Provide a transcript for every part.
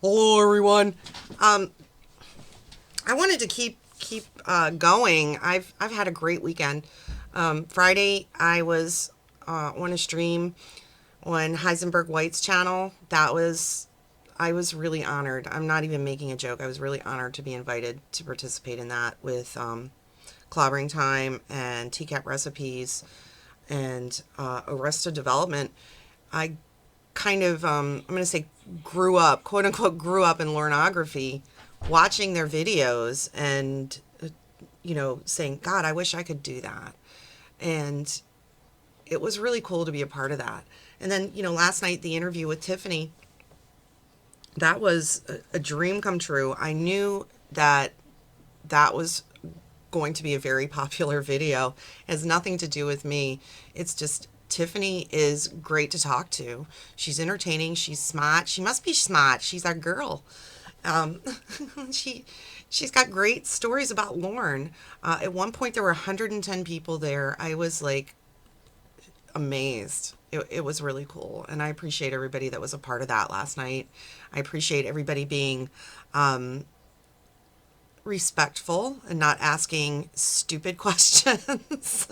Hello, everyone. Um, I wanted to keep going. I've had a great weekend. Friday, I was on a stream on Heisenberg White's channel. I was really honored. I'm not even making a joke. I was really honored to be invited to participate in that with Clobbering Time and TCAP Recipes and Arrested Development. I kind of, I'm going to say, grew up, quote unquote, grew up in Lornography, watching their videos and, saying, God, I wish I could do that. And it was really cool to be a part of that. And then, last night, the interview with Tiffany, that was a dream come true. I knew that that was going to be a very popular video. It has nothing to do with me. It's just Tiffany is great to talk to. She's entertaining. She's smart. She must be smart. She's our girl. Um, she she's got great stories about Lorne. At one point, there were 110 people there. I was like amazed. It was really cool, and I appreciate everybody that was a part of that last night. I appreciate everybody being respectful and not asking stupid questions.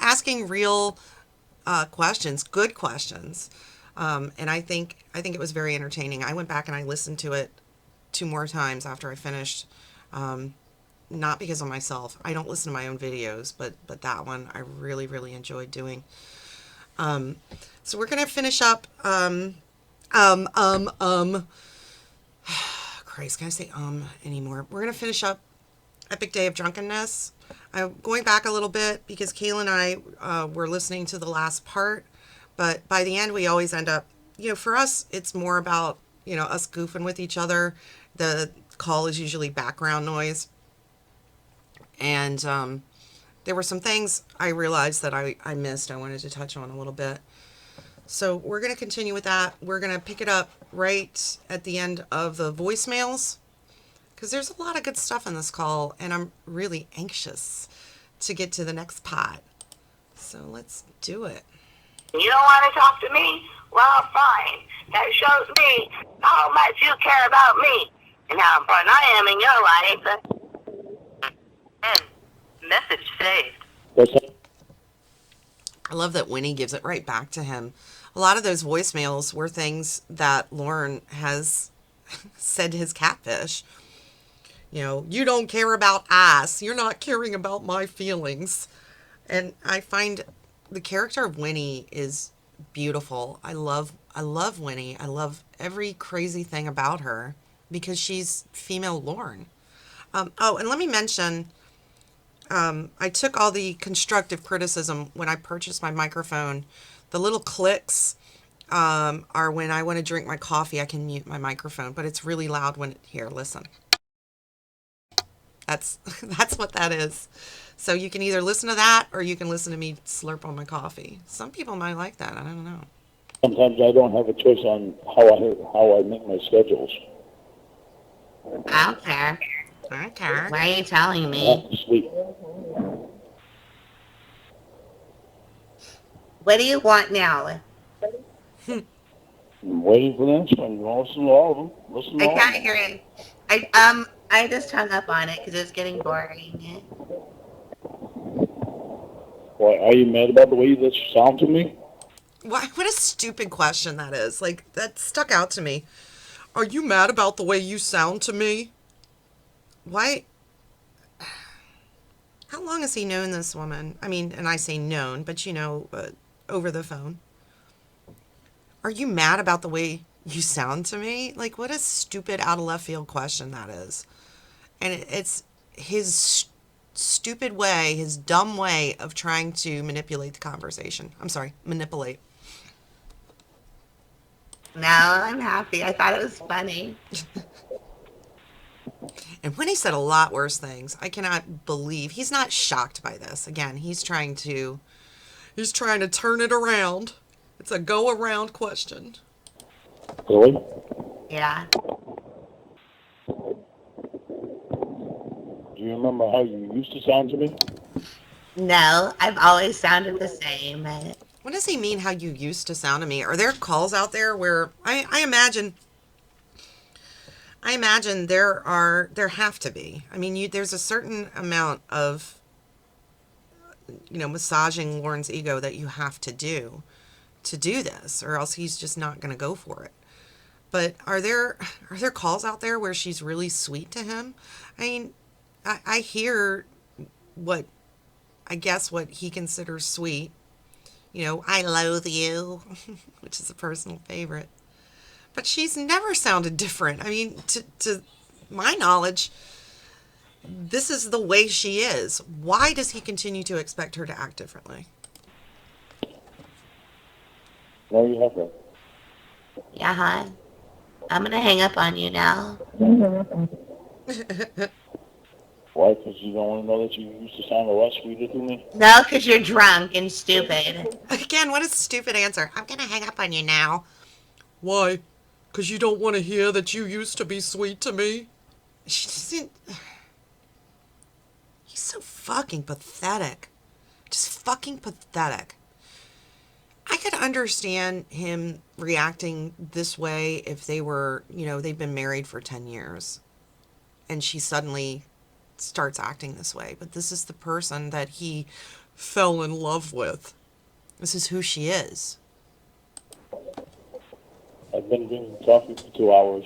Asking real questions, good questions. And I think it was very entertaining. I went back and I listened to it two more times after I finished. Not because of myself. I don't listen to my own videos, but that one I really really enjoyed doing. So we're gonna finish up. Um, um, um. Christ, can I say anymore? We're gonna finish up Epic Day of Drunkenness. I'm going back a little bit because Kayla and I were listening to the last part, but by the end we always end up, for us it's more about, us goofing with each other. The call is usually background noise, and there were some things I realized that I missed. I wanted to touch on a little bit. So we're going to continue with that. We're going to pick it up right at the end of the voicemails because there's a lot of good stuff in this call, and I'm really anxious to get to the next part. So let's do it. You don't want to talk to me? Well, fine. That shows me how much you care about me and how important I am in your life. And message saved. I love that Winnie gives it right back to him. A lot of those voicemails were things that Lorne has said to his catfish. You don't care about us. You're not caring about my feelings. And I find the character of Winnie is beautiful. I love Winnie. I love every crazy thing about her because she's female Lorne. Oh, and let me mention, I took all the constructive criticism when I purchased my microphone. The little clicks are when I want to drink my coffee. I can mute my microphone, but it's really loud when here. Listen, that's that's what that is. So you can either listen to that or you can listen to me slurp on my coffee. Some people might like that. I don't know. Sometimes I don't have a choice on how I make my schedules. I don't care. I don't care. Why are you telling I me? have to sleep. What do you want now? I'm waiting for the next one. You want to listen to all of them? Listen to I all of can't them. hear it. I just hung up on it because it's getting boring. Why, are you mad about the way that you sound to me? What a stupid question that is. Like, that stuck out to me. Are you mad about the way you sound to me? Why? How long has he known this woman? I mean, and I say known, but over the phone. Are you mad about the way you sound to me? Like, what a stupid, out of left field question that is. And it's his stupid way, his dumb way of trying to manipulate the conversation. I'm sorry, manipulate. No, I'm happy. I thought it was funny. And when he said a lot worse things, I cannot believe he's not shocked by this. Again, he's trying to turn it around. It's a go around question. Really? Yeah. Do you remember how you used to sound to me? No, I've always sounded the same. What does he mean how you used to sound to me? Are there calls out there where I imagine I imagine there have to be. I mean, there's a certain amount of, massaging Lorne's ego that you have to do this, or else he's just not going to go for it. But are there calls out there where she's really sweet to him? I mean, I hear what I guess what he considers sweet. I loathe you, which is a personal favorite. But she's never sounded different. I mean, to my knowledge, this is the way she is. Why does he continue to expect her to act differently? There you have it. Yeah, hon. I'm gonna hang up on you now. Why? Because you don't want to know that you used to sound a lot sweeter to me? No, because you're drunk and stupid. Again, what a stupid answer. I'm going to hang up on you now. Why? Because you don't want to hear that you used to be sweet to me? She doesn't... He's so fucking pathetic. Just fucking pathetic. I could understand him reacting this way if they were, they've been married for 10 years. And she suddenly starts acting this way. But this is the person that he fell in love with. This is who she is. I've been drinking coffee for 2 hours.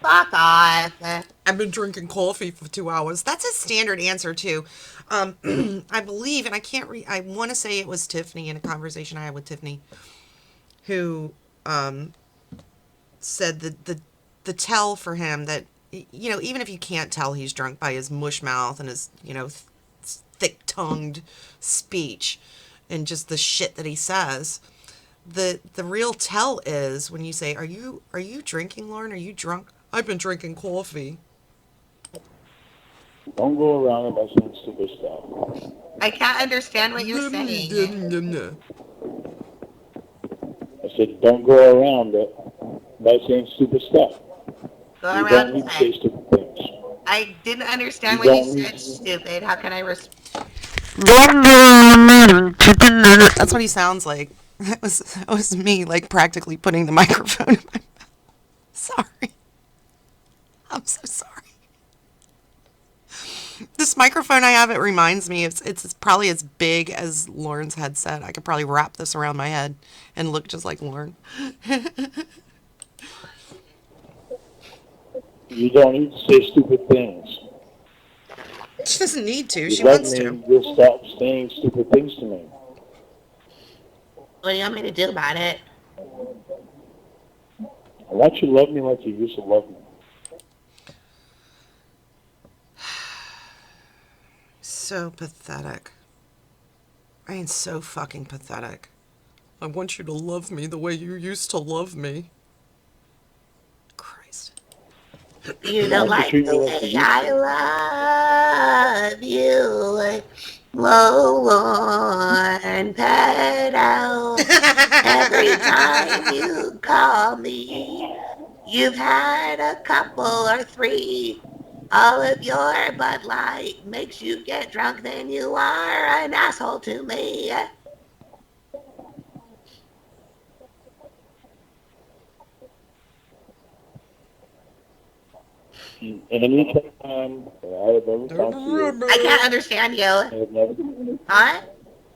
Fuck off. I've been drinking coffee for 2 hours. That's a standard answer, too. I believe, and I want to say it was Tiffany in a conversation I had with Tiffany, who said that the tell for him that, even if you can't tell he's drunk by his mush mouth and his, thick-tongued speech and just the shit that he says, the real tell is when you say, are you drinking, Lorne? Are you drunk? I've been drinking coffee. Don't go around about saying stupid stuff. I can't understand what you're saying. I said, don't go around by saying stupid stuff. Go You around don't need and to say. say stupid things. I didn't understand You when you don't said need- stupid. How can I That's what he sounds like. That was me, like, practically putting the microphone in my mouth. Sorry. I'm so sorry. This microphone I have, it reminds me, it's probably as big as Lorne's headset. I could probably wrap this around my head and look just like Lorne. You don't need to say stupid things. She doesn't need to. You She love wants me, to. you'll stop saying stupid things to me. What do you want me to do about it? I want you to love me like you used to love me. So pathetic. I mean, so fucking pathetic. I want you to love me the way you used to love me. Christ. You don't like the way I love you. Lorne Pedo. Every time you call me, you've had a couple or three. All of your Bud Light makes you get drunk, then you are an asshole to me. Anytime I have ever talked to you, I can't understand you. I have never. Huh?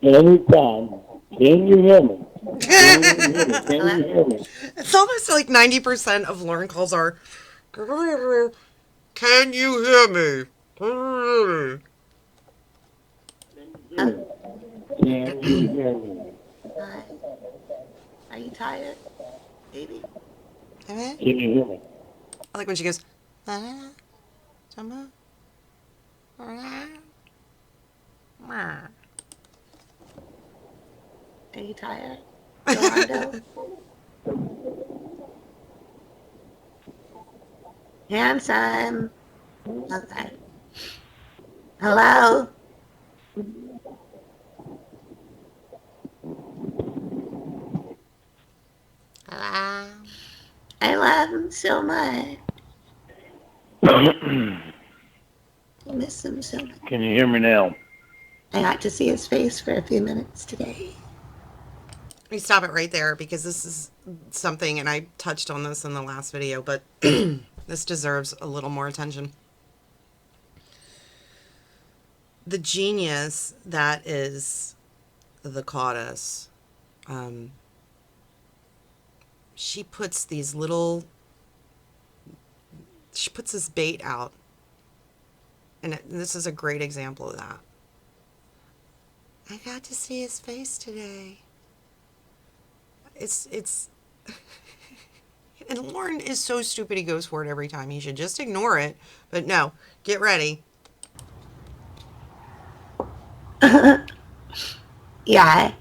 Anytime, can you hear me? Can you hear me? It's almost like 90% of Lorne calls are, can you hear me? Can you hear me? Are you tired, baby? Can you hear me? I like when she goes, Are you tired, Rolando? Handsome. Okay. Hello? Hello? I love him so much. I miss him so much. Can you hear me now? I got to see his face for a few minutes today. Let me stop it right there because this is something, and I touched on this in the last video, but this deserves a little more attention. The genius that is the goddess, she puts this bait out, and this is a great example of that. I got to see his face today. It's and Lorne is so stupid he goes for it every time. He should just ignore it. But no, get ready. Yeah.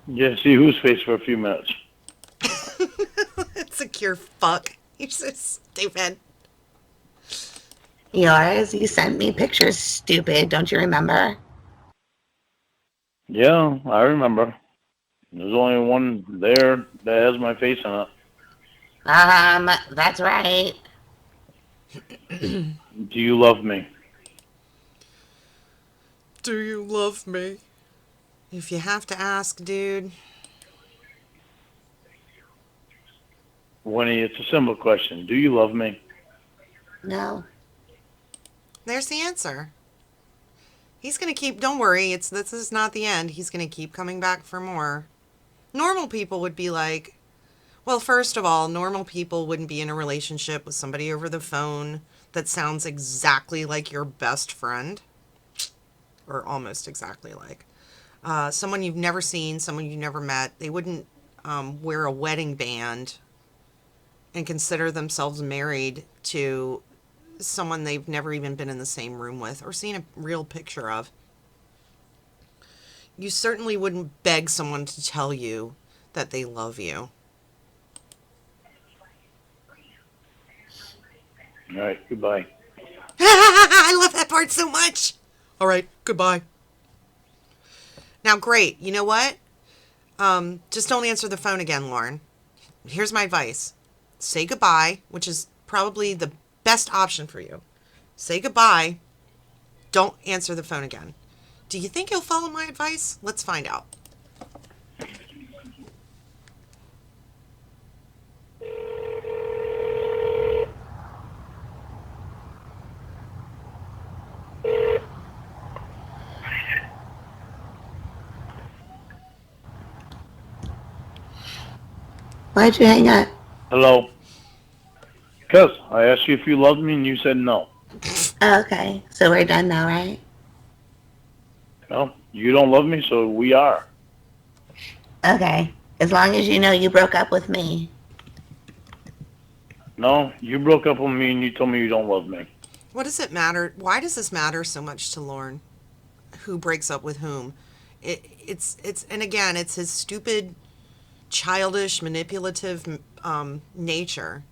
Yeah, see whose face for a few minutes. Insecure fuck. You're so stupid. Yours? You sent me pictures, stupid. Don't you remember? Yeah, I remember. There's only one there that has my face on it. That's right. Do you love me? Do you love me? If you have to ask, dude. Winnie, it's a simple question. Do you love me? No. There's the answer. He's going to keep, don't worry, this is not the end. He's going to keep coming back for more. Normal people would be like, well, first of all, normal people wouldn't be in a relationship with somebody over the phone that sounds exactly like your best friend. Or almost exactly like. Someone you've never seen, someone you've never met. They wouldn't wear a wedding band and consider themselves married to someone they've never even been in the same room with or seen a real picture of. You certainly wouldn't beg someone to tell you that they love you. All right, goodbye. I love that part so much. All right, goodbye. Now, great. You know what? Just don't answer the phone again, Lorne. Here's my advice. Say goodbye, which is probably the best option for you. Say goodbye. Don't answer the phone again. Do you think he'll follow my advice? Let's find out. Why'd you hang up? Hello? Because I asked you if you loved me and you said no. Oh, okay. So we're done now, right? Well, you don't love me, so we are. Okay. As long as you know you broke up with me. No, you broke up with me and you told me you don't love me. What does it matter? Why does this matter so much to Lorne? Who breaks up with whom? It's and again, it's his stupid, childish, manipulative nature.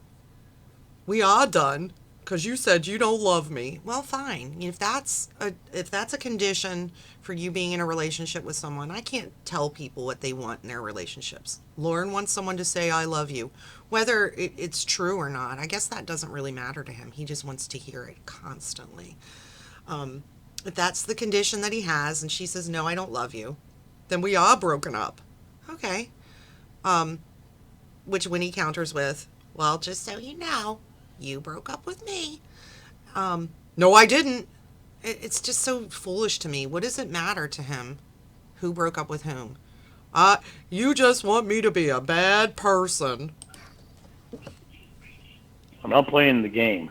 We are done because you said you don't love me. Well, fine. If that's a condition for you being in a relationship with someone, I can't tell people what they want in their relationships. Lorne wants someone to say I love you, whether it's true or not. I guess that doesn't really matter to him. He just wants to hear it constantly. If that's the condition that he has, and she says no, I don't love you, then we are broken up. Okay. Which Winnie counters with, well, just so you know, you broke up with me. No, I didn't. It's just so foolish to me. What does it matter to him? Who broke up with whom? You just want me to be a bad person. I'm not playing the game.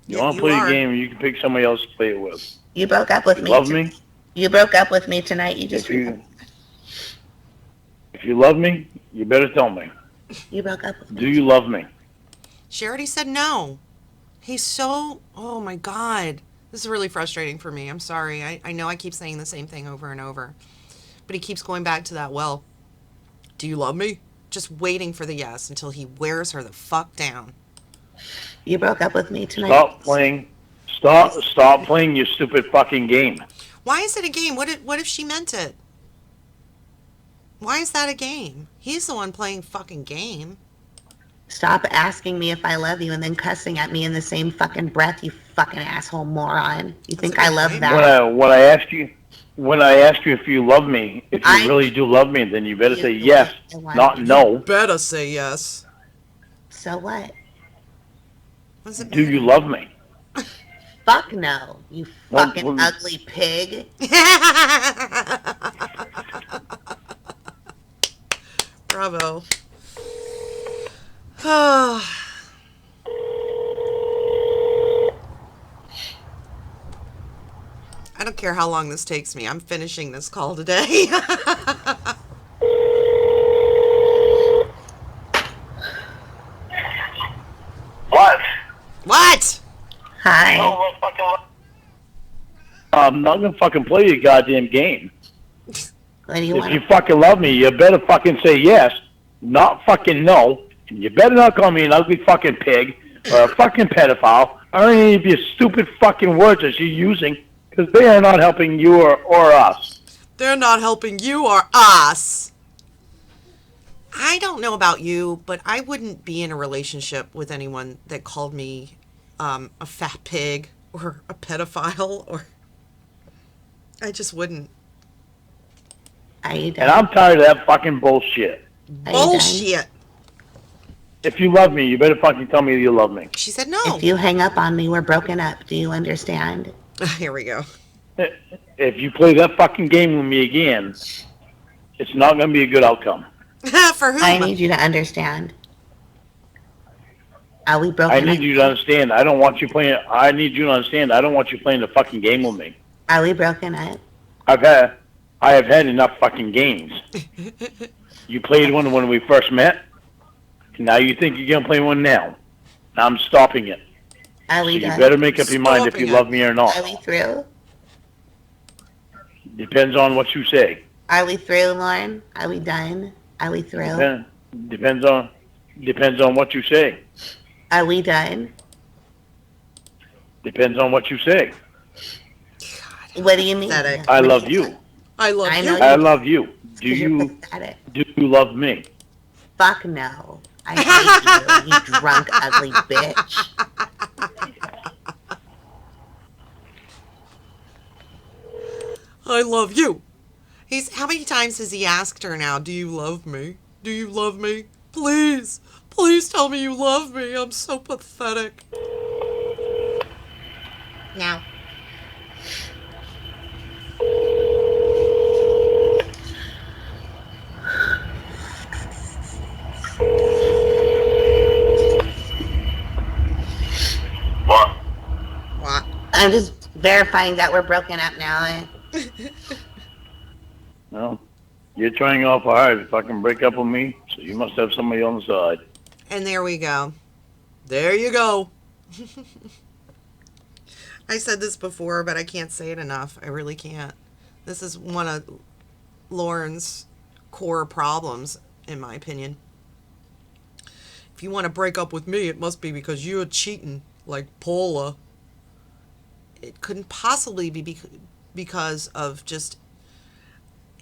You Yeah, want to play the game, you can pick somebody else to play it with. You broke up with You me. love me? You broke up with me tonight. You just If you love me, you better tell me. You broke up with me. Do you love me? She already said no. He's so, oh my God. This is really frustrating for me. I'm sorry. I know I keep saying the same thing over and over. But he keeps going back to that, well, do you love me? Just waiting for the yes until he wears her the fuck down. You broke up with me tonight. Stop playing. Stop playing your stupid fucking game. Why is it a game? What if she meant it? Why is that a game? He's the one playing fucking game. Stop asking me if I love you and then cussing at me in the same fucking breath, you fucking asshole moron. You think I love that? What I asked you, when I ask you if you love me, if you really do love me, then you better say yes, not no. Better say yes. So what? What does it Do matter? you love me? Fuck no, you fucking Well, ugly pig. Bravo. I don't care how long this takes me. I'm finishing this call today. What? What? Hi. Oh, fucking. I'm not gonna fucking play your goddamn game. What do you If want? you fucking love me, you better fucking say yes, not fucking no. And you better not call me an ugly fucking pig or a fucking pedophile or any of your stupid fucking words that you're using, because they are not helping you or us. They're not helping you or us. I don't know about you, but I wouldn't be in a relationship with anyone that called me a fat pig or a pedophile, or I just wouldn't. Are you done? And I'm tired of that fucking bullshit. Are you done? Bullshit. If you love me, you better fucking tell me you love me. She said no. If you hang up on me, we're broken up. Do you understand? Here we go. If you play that fucking game with me again, it's not going to be a good outcome. For who? I need you to understand. Are we broken I up? need you to understand. I don't want you playing. I need you to understand. I don't want you playing the fucking game with me. Are we broken up? I have had enough fucking games. You played one when we first met. Now you think you're gonna play one now. I'm stopping it. Are So we you done? better make up your mind if you Stopping love it. me or not. Are we through? Depends on what you say. Are we through, Lauren? Are we done? Are we through? Depends on what you say. Are we done? Depends on what you say. What do you mean? Pathetic. I What do love you you. mean? I love I you. know I love you. Do 'Cause you're you pathetic. love me? Fuck no. I hate you, you drunk, ugly bitch. I love you. How many times has he asked her now, do you love me? Do you love me? Please. Please tell me you love me. I'm so pathetic. Now. What? What? I'm just verifying that we're broken up now. No. You're trying awful hard to fucking break up with me, so you must have somebody on the side. And there we go. There you go. I said this before, but I can't say it enough. I really can't. This is one of Lorne's core problems, in my opinion. If you want to break up with me, it must be because you're cheating, like Paula. It couldn't possibly be because of just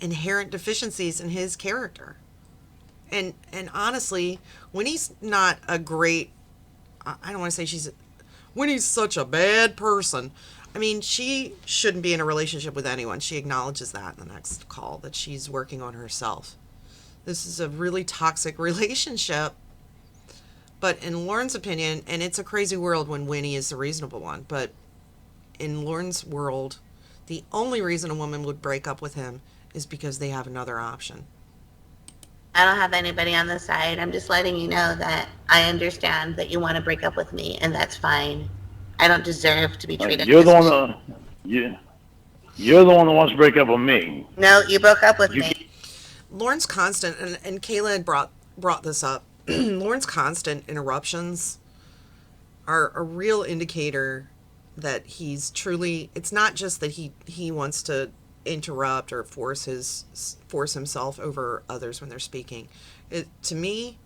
inherent deficiencies in his character. And honestly, when he's not a great, I don't want to say when he's such a bad person, I mean, she shouldn't be in a relationship with anyone. She acknowledges that in the next call, that she's working on herself. This is a really toxic relationship. But in Lorne's opinion, and it's a crazy world when Winnie is the reasonable one, but in Lorne's world, the only reason a woman would break up with him is because they have another option. I don't have anybody on the side. I'm just letting you know that I understand that you want to break up with me, and that's fine. I don't deserve to be treated You're this the way. one you're the one that wants to break up with me. No, you broke up with me. Lorne's constant, and Kayla had brought this up, Lorne's constant interruptions are a real indicator that he's truly, it's not just that he wants to interrupt or force himself over others when they're speaking. To me,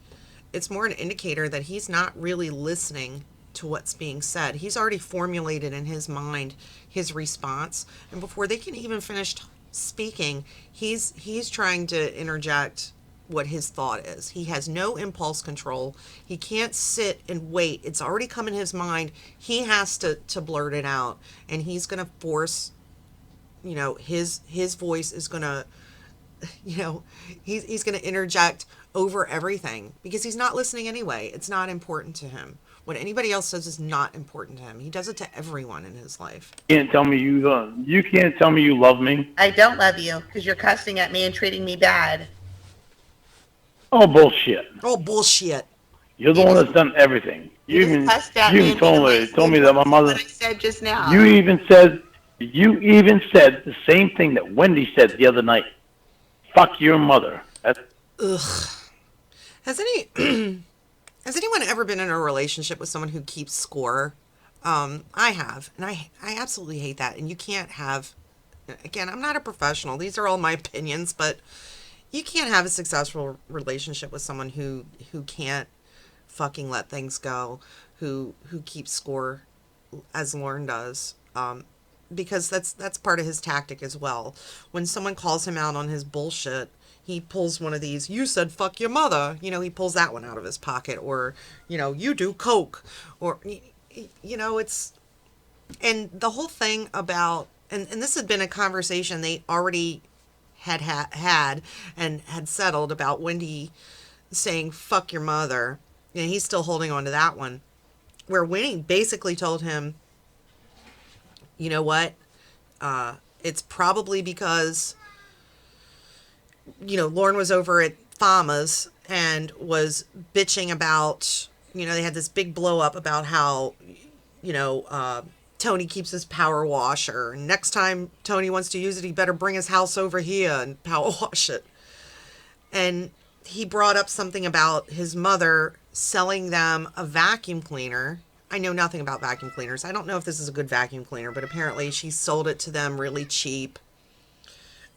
it's more an indicator that he's not really listening to what's being said. He's already formulated in his mind his response, and before they can even finish speaking, he's trying to interject what his thought is. He has no impulse control. He can't sit and wait. It's already come in his mind. He has to blurt it out, and he's going to force you know, his voice is gonna, you know, he's gonna interject over everything because he's not listening anyway. It's not important to him. What anybody else says is not important to him. He does it to everyone in his life. You can't tell me you can't tell me you love me. I don't love you because you're cussing at me and treating me bad. Oh, bullshit. Oh, bullshit. You're the one that's done everything. You even told me that my mother. What I said just now. You even said the same thing that Wendy said the other night. Fuck your mother. That's... Ugh. Has anyone ever been in a relationship with someone who keeps score? I have, and I absolutely hate that. And you can't have. Again, I'm not a professional. These are all my opinions, but you can't have a successful relationship with someone who can't fucking let things go, who keeps score, as Lorne does. Because that's part of his tactic as well. When someone calls him out on his bullshit, he pulls one of these, you said fuck your mother, you know, he pulls that one out of his pocket, or, you know, you do coke, or, you know, it's, and the whole thing about, and this had been a conversation they already had and had settled about Wendy saying fuck your mother, and he's still holding on to that one, where Winnie basically told him, you know what, it's probably because, you know, Lorne was over at Fama's and was bitching about, you know, they had this big blow up about how, you know, Tony keeps his power washer. And next time Tony wants to use it, he better bring his house over here and power wash it. And he brought up something about his mother selling them a vacuum cleaner. I know nothing about vacuum cleaners. I don't know if this is a good vacuum cleaner, but apparently she sold it to them really cheap.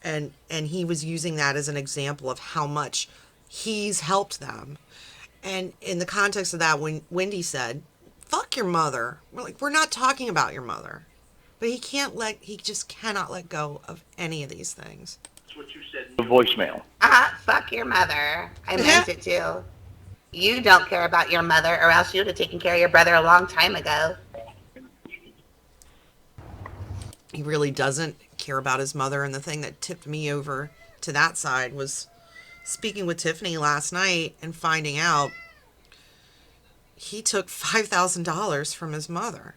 And he was using that as an example of how much he's helped them. And in the context of that, when Wendy said, fuck your mother, we're not talking about your mother. But he just cannot let go of any of these things. That's what you said in the voicemail. Fuck your mother. I meant it too. You don't care about your mother, or else you would have taken care of your brother a long time ago. He really doesn't care about his mother. And the thing that tipped me over to that side was speaking with Tiffany last night and finding out he took $5,000 from his mother.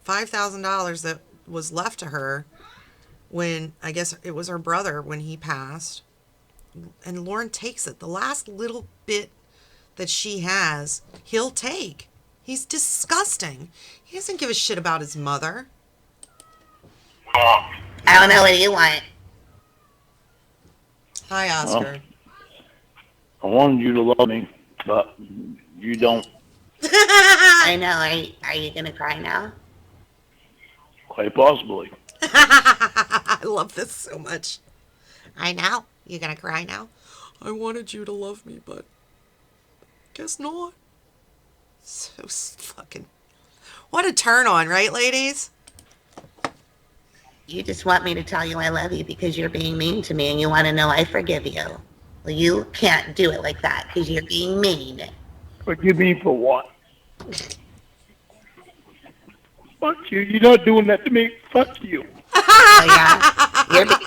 $5,000 that was left to her when, I guess it was her brother when he passed. And Lorne takes it. The last little bit that she has, he'll take. He's disgusting. He doesn't give a shit about his mother. I don't know what you want. Hi, Oscar. Well, I wanted you to love me, but you don't. I know. Are you going to cry now? Quite possibly. I love this so much. I know. You gonna cry now? I wanted you to love me, but guess not. So fucking... What a turn on, right, ladies? You just want me to tell you I love you because you're being mean to me and you want to know I forgive you. Well, you can't do it like that because you're being mean. Forgive me for what? Fuck you. You're not doing that to me. Fuck you. Oh, yeah? You're being...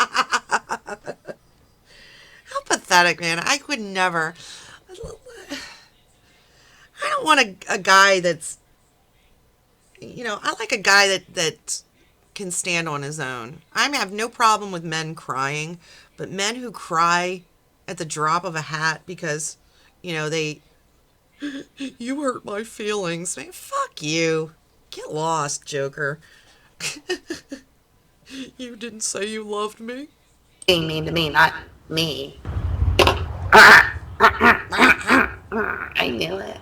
How pathetic, man. I could never... I don't want a guy that's... You know, I like a guy that can stand on his own. I have no problem with men crying, but men who cry at the drop of a hat because, you know, they... You hurt my feelings. Man, fuck you. Get lost, Joker. You didn't say you loved me? Being mean to me, not me. I knew it.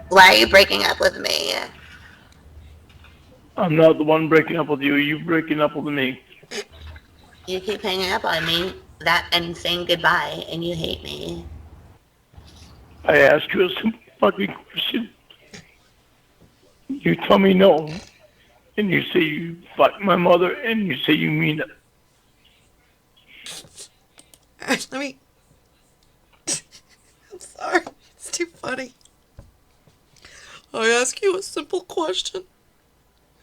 Why are you breaking up with me? I'm not the one breaking up with you. You're breaking up with me. You keep hanging up on me and saying goodbye, and you hate me. I asked you a simple fucking question. You tell me no. and you say you fuck my mother, and you say you mean it. Let me. I'm sorry. It's too funny. I ask you a simple question,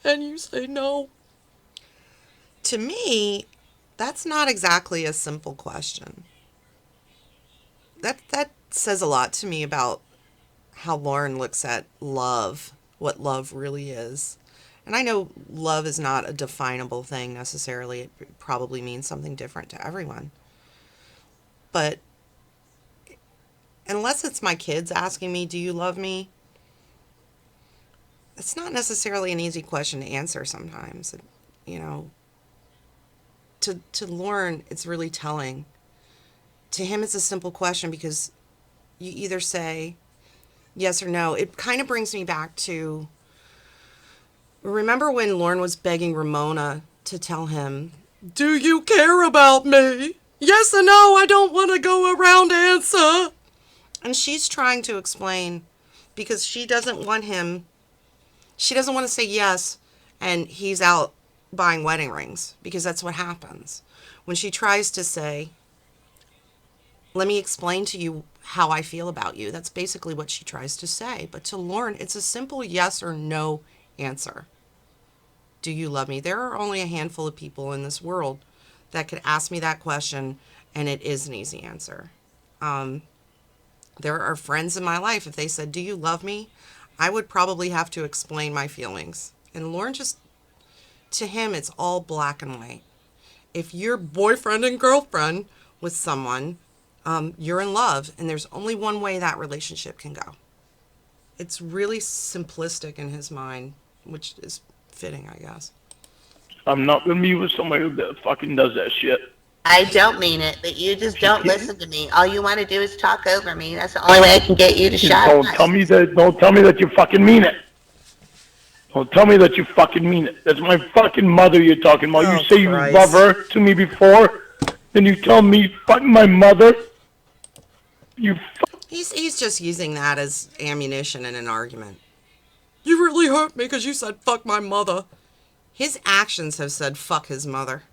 and you say no. To me, that's not exactly a simple question. That says a lot to me about how Lorne looks at love, what love really is. And I know love is not a definable thing necessarily. It probably means something different to everyone. But unless it's my kids asking me, do you love me? It's not necessarily an easy question to answer sometimes. You know, to Lorne, it's really telling. To him, it's a simple question because you either say yes or no. It kind of brings me back to, remember when Lorne was begging Ramona to tell him, do you care about me? Yes or no, I don't want to go around answer. And she's trying to explain because she doesn't want him, she doesn't want to say yes and he's out buying wedding rings, because that's what happens. When she tries to say, let me explain to you how I feel about you, that's basically what she tries to say. But to Lorne, it's a simple yes or no answer. Do you love me? There are only a handful of people in this world that could ask me that question, and it is an easy answer. There are friends in my life, if they said, do you love me? I would probably have to explain my feelings. And Lorne just, to him, it's all black and white. If you're boyfriend and girlfriend with someone, you're in love, and there's only one way that relationship can go. It's really simplistic in his mind, which is fitting, I guess. I'm not going to be with somebody that fucking does that shit. I don't mean it, but you just don't listen to me. All you want to do is talk over me. That's the only way I can get you to shut up. Don't tell me that you fucking mean it. Don't tell me that you fucking mean it. That's my fucking mother you're talking about. Oh, you say Christ. You love her to me before, then you tell me fuck my mother. He's just using that as ammunition in an argument. You really hurt me because you said fuck my mother. His actions have said fuck his mother.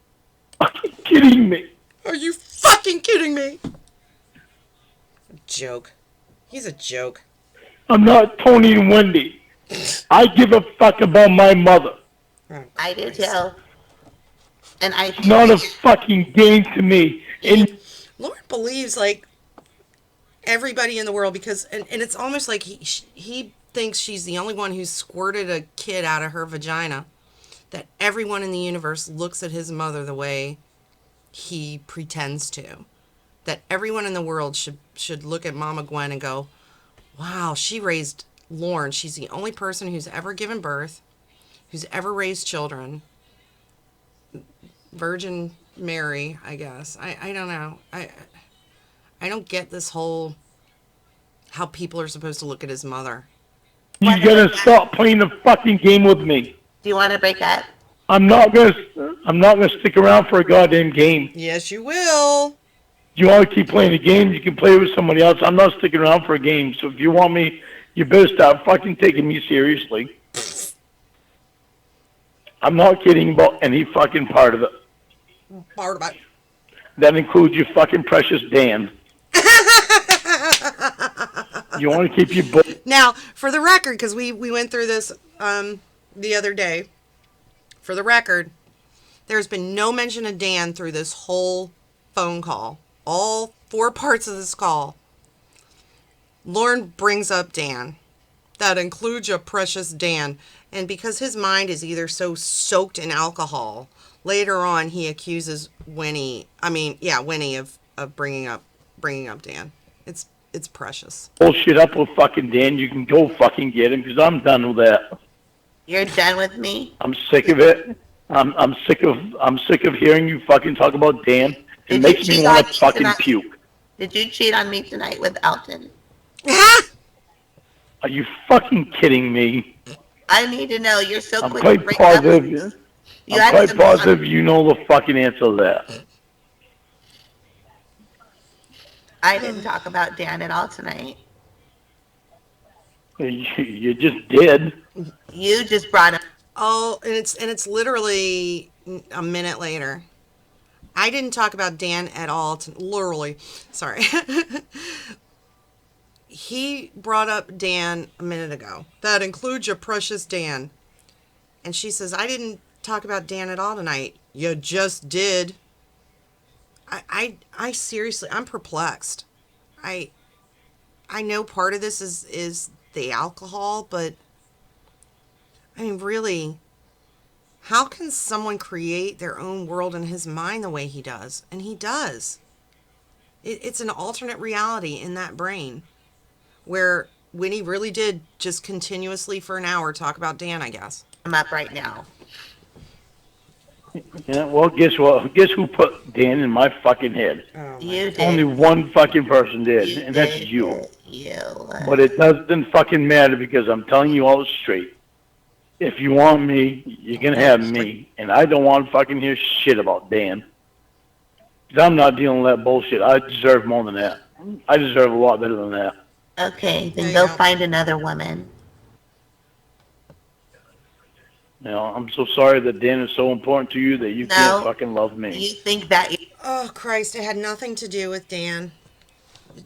Are you kidding me? Are you fucking kidding me? Joke. He's a joke. I'm not Tony and Wendy. I give a fuck about my mother. I do too. And It's not a fucking game to me. And Lorne believes like everybody in the world, because and it's almost like he thinks she's the only one who's squirted a kid out of her vagina. That everyone in the universe looks at his mother the way he pretends to. That everyone in the world should look at Mama Gwen and go, wow, she raised Lorne. She's the only person who's ever given birth, who's ever raised children. Virgin Mary, I guess. I don't know. I don't get this whole how people are supposed to look at his mother. you gotta stop playing the fucking game with me. Do you want to break up? I'm not gonna stick around for a goddamn game. Yes, you will. You want to keep playing the game, you can play with somebody else. I'm not sticking around for a game. So if you want me, you better stop fucking taking me seriously. I'm not kidding about any fucking part of it. Part of it. That includes your fucking precious Dan. You want to keep your Now, for the record, because we went through this the other day. For the record, there's been no mention of Dan through this whole phone call. All 4 parts of this call. Lorne brings up Dan. That includes your precious Dan. And because his mind is either so soaked in alcohol, later on he accuses Winnie of bringing up Dan. It's precious. bullshit up with fucking Dan. You can go fucking get him, because I'm done with that. You're done with me? I'm sick of it. I'm sick of hearing you fucking talk about Dan. It Did makes you me cheat want on to me fucking tonight? puke. Did you cheat on me tonight with Elton? Are you fucking kidding me? I need to know. You're so I'm quick to quite break up. positive. You I'm had quite some positive you know the fucking answer to that. I didn't talk about Dan at all tonight. You just did. You just brought him. Oh, and it's literally a minute later. I didn't talk about Dan at all. Literally, sorry. He brought up Dan a minute ago. That includes your precious Dan. And she says, I didn't talk about Dan at all tonight. You just did. I seriously, I'm perplexed. I I know part of this is the alcohol, but I mean, really, how can someone create their own world in his mind the way he does? And he does. It's an alternate reality in that brain where Winnie really did just continuously for an hour talk about Dan, I guess. I'm up right now. Yeah, well, guess what? Guess who put Dan in my fucking head? You did. Only one fucking person did, You and that's did. you. You. But it doesn't fucking matter because I'm telling you all straight. If you want me, you can have me, and I don't want to fucking hear shit about Dan. 'Cause I'm not dealing with that bullshit. I deserve more than that. I deserve a lot better than that. Okay, then There you go go. find another woman. You know, I'm so sorry that Dan is so important to you that you No. can't fucking love me. You think that Oh, Christ, it had nothing to do with Dan.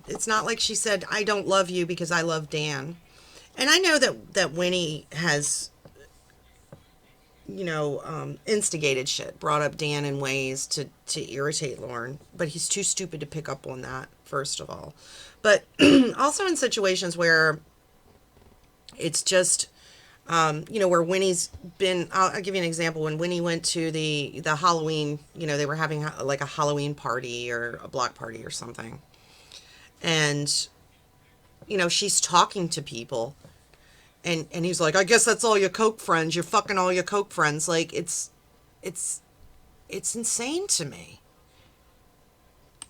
It's not like she said, I don't love you because I love Dan. And I know that Winnie has, instigated shit, brought up Dan in ways to irritate Lorne, but he's too stupid to pick up on that, first of all. But also in situations where it's just, where Winnie's been, I'll give you an example. When Winnie went to the Halloween, they were having like a Halloween party or a block party or something. And, she's talking to people. And he's like, I guess that's all your Coke friends. You're fucking all your Coke friends. Like, it's insane to me.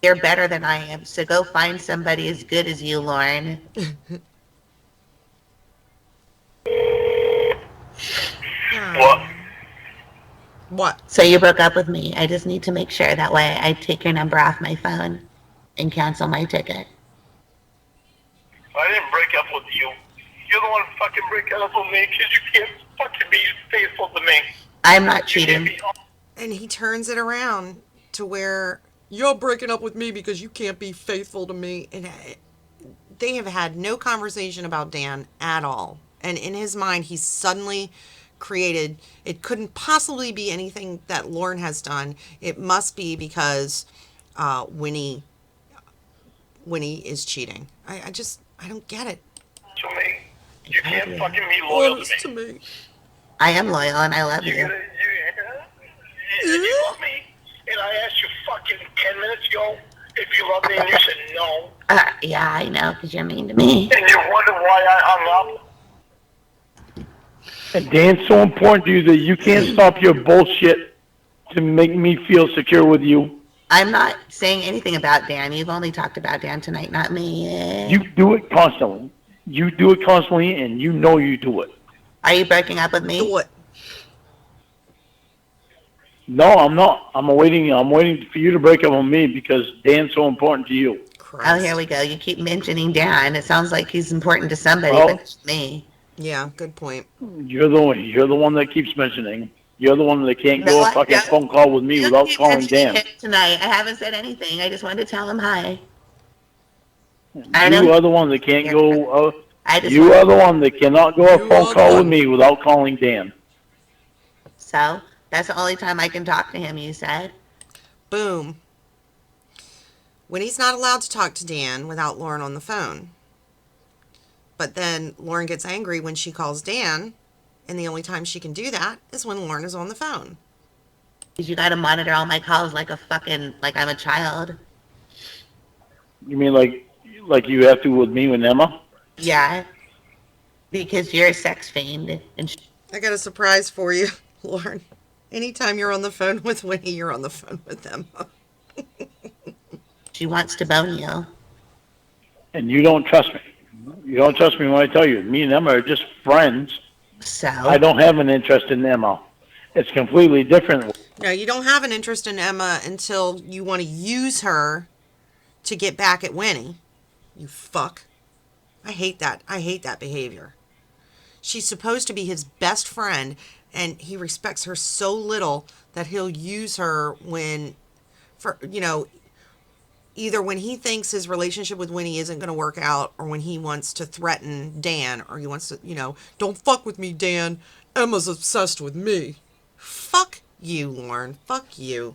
you're better than I am, so go find somebody as good as you, Lorne. What? So you broke up with me. I just need to make sure that way I take your number off my phone and cancel my ticket. I didn't break up with you. You're the one who fucking break up with me because you can't fucking be faithful to me. I'm not You can't cheating. be And he turns it around to where you're breaking up with me because you can't be faithful to me. And they have had no conversation about Dan at all. And in his mind, he's suddenly created, it couldn't possibly be anything that Lorne has done. It must be because Winnie is cheating. I don't get it. to me. You can't fucking be loyal Honest to to me. me. I am loyal and I love If you. you love me, and I asked you fucking 10 minutes ago if you love me, and you said no, Yeah, I know, because you're mean to me. and you wonder why I hung up. And Dan's so important to you that you can't stop your bullshit to make me feel secure with you. I'm not saying anything about Dan. You've only talked about Dan tonight, not me. You do it constantly. You do it constantly, and you know you do it. Are you breaking up with me? Do it. No, I'm not. I'm waiting for you to break up with me because Dan's so important to you. Christ. Oh, here we go. You keep mentioning Dan. It sounds like he's important to somebody, Well- but it's me. Yeah, good point. You're the one that keeps mentioning. You're the one that can't go No, a fucking I- phone call with me You without keep calling mentioning Dan. him tonight. I haven't said anything. I just wanted to tell him hi. I You know- are the one that can't go. I just You wanted- are the one that cannot go a You are phone the call with one. me without calling Dan. So that's the only time I can talk to him, you said? Boom. When he's not allowed to talk to Dan without Lauren on the phone. But then Lauren gets angry when she calls Dan, and the only time she can do that is when Lauren is on the phone. Because you got to monitor all my calls like I'm a child. You mean like you have to with me and Emma? Yeah. Because you're a sex fiend. And I got a surprise for you, Lauren. Anytime you're on the phone with Winnie, you're on the phone with them. she wants to bone you. And you don't trust me. You don't trust me when I tell you. Me and Emma are just friends. So I don't have an interest in Emma. It's completely different. No, you don't have an interest in Emma until you want to use her to get back at Winnie. You fuck. I hate that. I hate that behavior. She's supposed to be his best friend, and he respects her so little that he'll use her when, for either when he thinks his relationship with Winnie isn't going to work out, or when he wants to threaten Dan, or he wants to, don't fuck with me, Dan. Emma's obsessed with me. Fuck you, Lorne. Fuck you.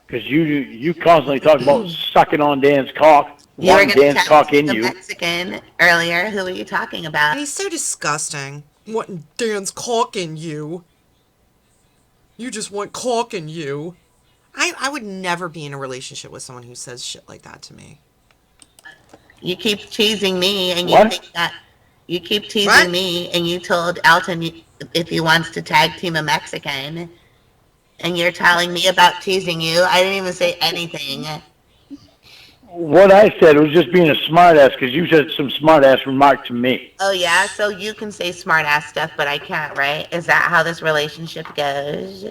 Because you constantly talk about sucking on Dan's cock, You were wanting going to Dan's cock in the you. Mexican earlier. Who are you talking about? And he's so disgusting. Wanting Dan's cock in you. You just want cock in you. I would never be in a relationship with someone who says shit like that to me. You keep teasing me, and you What? think that you keep teasing What? me, and you told Elton if he wants to tag team a Mexican, and you're telling me about teasing you. I didn't even say anything. What I said was just being a smartass because you said some smartass remark to me. Oh yeah, so you can say smart ass stuff, but I can't, right? Is that how this relationship goes?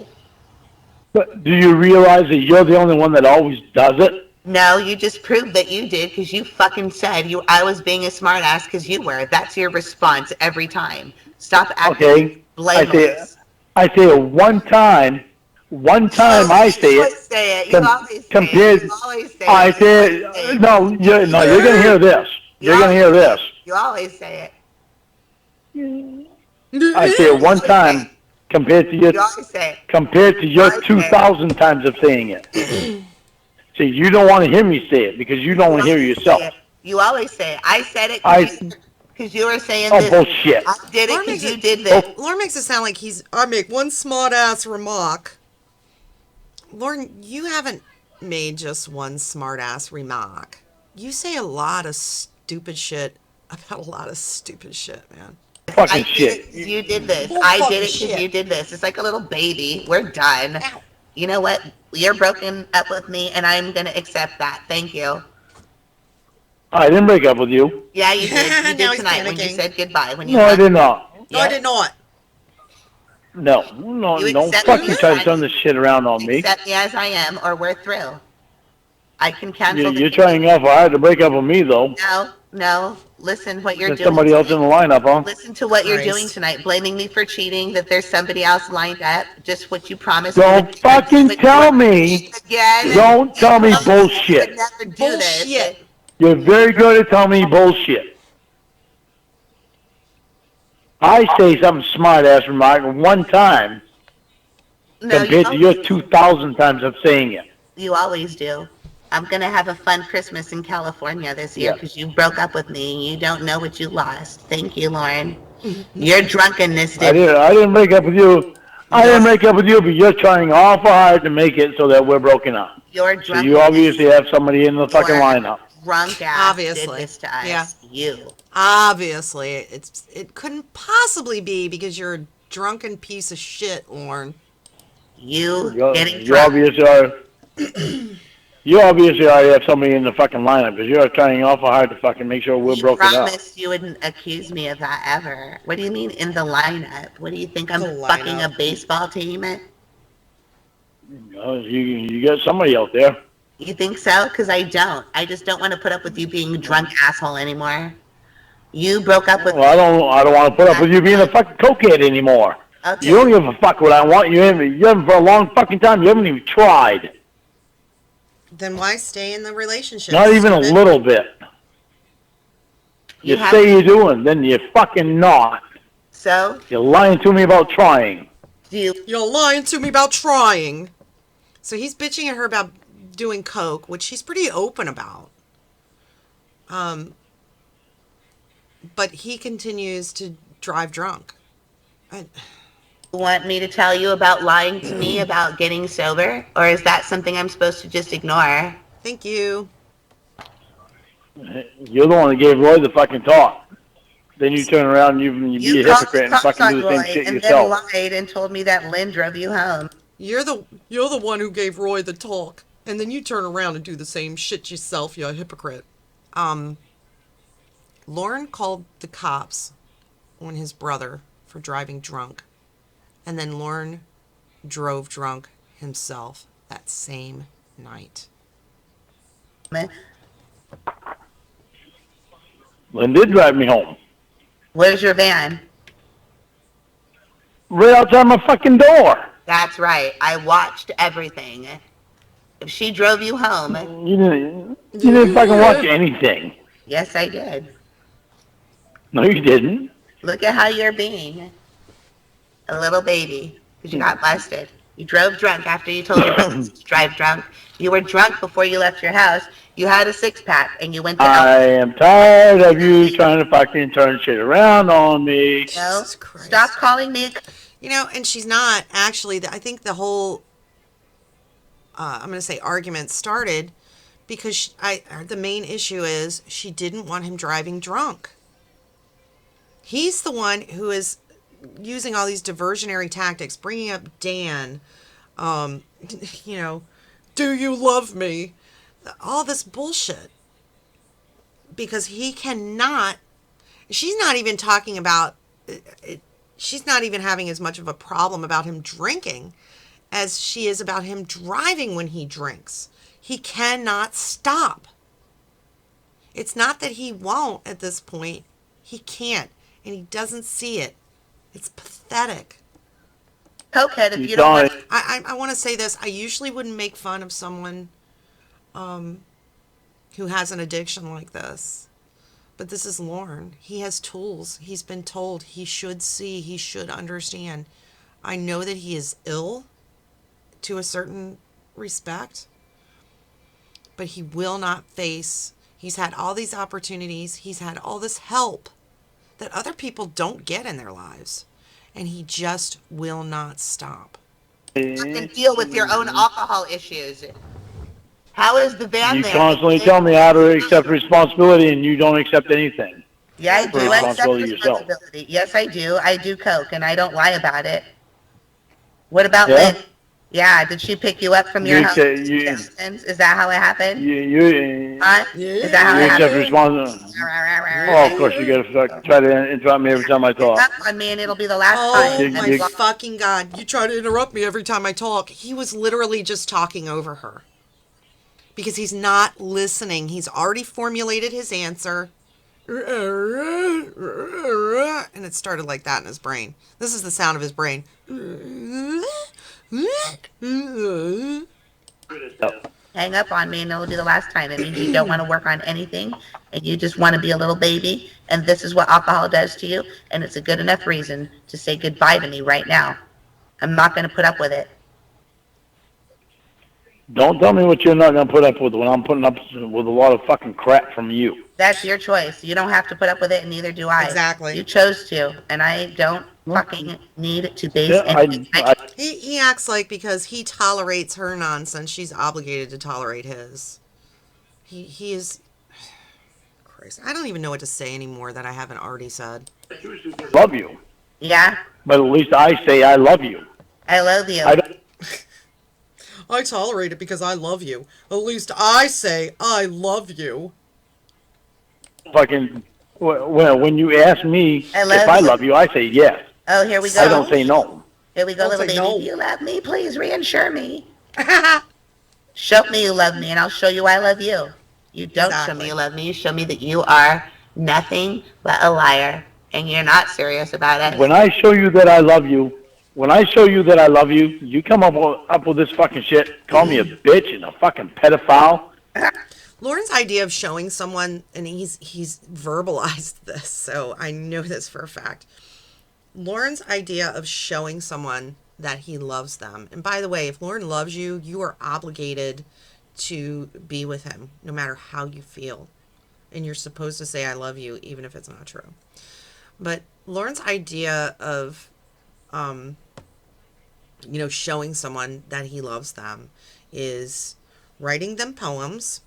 But do you realize that you're the only one that always does it? No, you just proved that you did because you fucking said I was being a smart ass because you were. That's your response every time. Stop acting Okay. blameless. I say it one time. One time I say You it. always say it. You always say Compared, it. You always say I it. say it. No, you're gonna hear this. You're gonna hear this. You always say it. I say it one time compared to your You always say it. compared to your I say it. 2,000 times of saying it. See, you don't want to hear me say it because you don't want to hear it yourself. You always say it. I said it I because you were saying oh this. bullshit. I did it Lorne because makes you it- did this. Lorne makes it sound like I make one smart ass remark. Lorne, you haven't made just one smart ass remark. You say a lot of stupid shit about a lot of stupid shit, man. Fucking I did shit. it 'cause you did this. Bull I fucking did it because shit. you did this. It's like a little baby. We're done. Ow. You know what? You're broken up with me, and I'm going to accept that. Thank you. I didn't break up with you. Yeah, you did. You Now did he's tonight when you panicking. said goodbye. When you No, I left. did not. No, I Yeah. did not. No, You don't accept fucking me try to as turn this shit around on me. Accept me as I am, or we're through. I can cancel the You're trying awful hard to break up with me, though. No. Listen what you're There's doing. somebody else in the lineup, huh? Listen to what you're Christ. doing tonight. Blaming me for cheating, that there's somebody else lined up. Just what you promised. you Don't would do. fucking But tell you me. again. Don't tell me You would bullshit. never do Bullshit. this. You're very good at telling me bullshit. I say something smart-ass remark one time No, compared to your 2,000 times of saying it. You always do. I'm gonna have a fun Christmas in California this year Yeah. because you broke up with me and you don't know what you lost. Thank you, Lauren. Your drunkenness I did. didn't break up with you. I didn't break up with you, but you're trying awful hard to make it so that we're broken up. Your So drunkenness. you obviously have somebody in the fucking Your lineup. Drunk ass Obviously. did this to us. Yeah. You. Obviously, it couldn't possibly be because you're a drunken piece of shit, Lorne. You getting You drunk. obviously are. You obviously already have somebody in the fucking lineup because you're trying awful hard to fucking make sure we're You broken up. promised you wouldn't accuse me of that ever. What do you mean in the lineup? What do you think I'm The fucking a lineup. baseball team? You got somebody out there. You think so? Because I don't. I just don't want to put up with you being a drunk asshole anymore. You broke up with Well, I don't want to put up with you being a fucking cokehead anymore. Okay. You don't give a fuck what I want. You haven't for a long fucking time. You haven't even tried. Then why stay in the relationship? Not even a stupid? little bit. You have- say you're doing, then you're fucking not. So, You're lying to me about trying. do you You're lying to me about trying. So he's bitching at her about doing coke, which she's pretty open about. But he continues to drive drunk. want me to tell you about lying to me about getting sober? Or is that something I'm supposed to just ignore? Thank you. You're the one that gave Roy the fucking talk. Then you turn around and you be a called hypocrite and the cops fucking do on the same Roy shit and yourself. then lied and told me that Lynn drove you home. You're the one who gave Roy the talk, and then you turn around and do the same shit yourself. You're a hypocrite. Lorne called the cops on his brother for driving drunk, and then Lorne drove drunk himself that same night. Lynn did drive me home. Where's your van? right outside my fucking door. That's right. I watched everything. If she drove you home, You didn't fucking watch anything. yes, I did. No, you didn't. Look at how you're being. A little baby. Because you got busted. You drove drunk after you told your brothers to drive drunk. You were drunk before you left your house. You had a six-pack and you went to I am tired of you trying to fucking turn shit around on me. No, Jesus Christ. stop calling me. You know, and she's not actually. I think the whole, I'm going to say, argument started because the main issue is she didn't want him driving drunk. He's the one who is using all these diversionary tactics, bringing up Dan, you know, do you love me? All this bullshit. Because he cannot, she's not even talking about, she's not even having as much of a problem about him drinking as she is about him driving when he drinks. He cannot stop. It's not that he won't at this point. He can't. And he doesn't see it. It's pathetic. Cokehead, if you don't want. I want to say this. I usually wouldn't make fun of someone who has an addiction like this. But this is Lorne. He has tools. He's been told he should see, he should understand. I know that he is ill to a certain respect, but he will not face. He's had all these opportunities. He's had all this help that other people don't get in their lives. And he just will not stop. You can deal with your own alcohol issues. How is the van You there? constantly tell me how to accept responsibility, and you don't accept anything. Yeah, I do accept responsibility yourself. responsibility. Yes, I do. I do coke, and I don't lie about it. What about Yeah? Lynn? Yeah, did she pick you up from your house? Is that how it happened? Huh? Is that how You it accept happened? responsibility. Oh, of course, you gotta try to interrupt me every time I talk. Up on me, and it'll be the last Oh time. my fucking God. You try to interrupt me every time I talk. He was literally just talking over her. Because he's not listening. He's already formulated his answer. And it started like that in his brain. This is the sound of his brain. Hang up on me, and it'll be the last time. It means you don't want to work on anything, and you just want to be a little baby, and this is what alcohol does to you, and it's a good enough reason to say goodbye to me right now. I'm not going to put up with it. Don't tell me what you're not gonna put up with when I'm putting up with a lot of fucking crap from you. That's your choice. You don't have to put up with it, and neither do I. Exactly. You chose to, and I don't fucking need to base Yeah, anything. He acts like because he tolerates her nonsense, she's obligated to tolerate his. He is... Christ, I don't even know what to say anymore that I haven't already said. Love you, Yeah, but at least I say I love you. I love you. I tolerate it because I love you. At least I say I love you. Fucking when you ask me I love if I you. love you, I say yes. Oh, here we go. I don't say no. Here we go, Don't little say baby. no. Do you love me? Please reinsure me. Show me you love me, and I'll show you I love you. You don't show Exactly. me you love me. You show me that you are nothing but a liar, and you're not serious about it. When I show you that I love you, you come up with this fucking shit. Call me a bitch and a fucking pedophile. Lauren's idea of showing someone, and he's verbalized this, so I know this for a fact. Lauren's idea of showing someone that he loves them. And by the way, if Lorne loves you, you are obligated to be with him, no matter how you feel. And you're supposed to say I love you, even if it's not true. But Lauren's idea of showing someone that he loves them is writing them poems,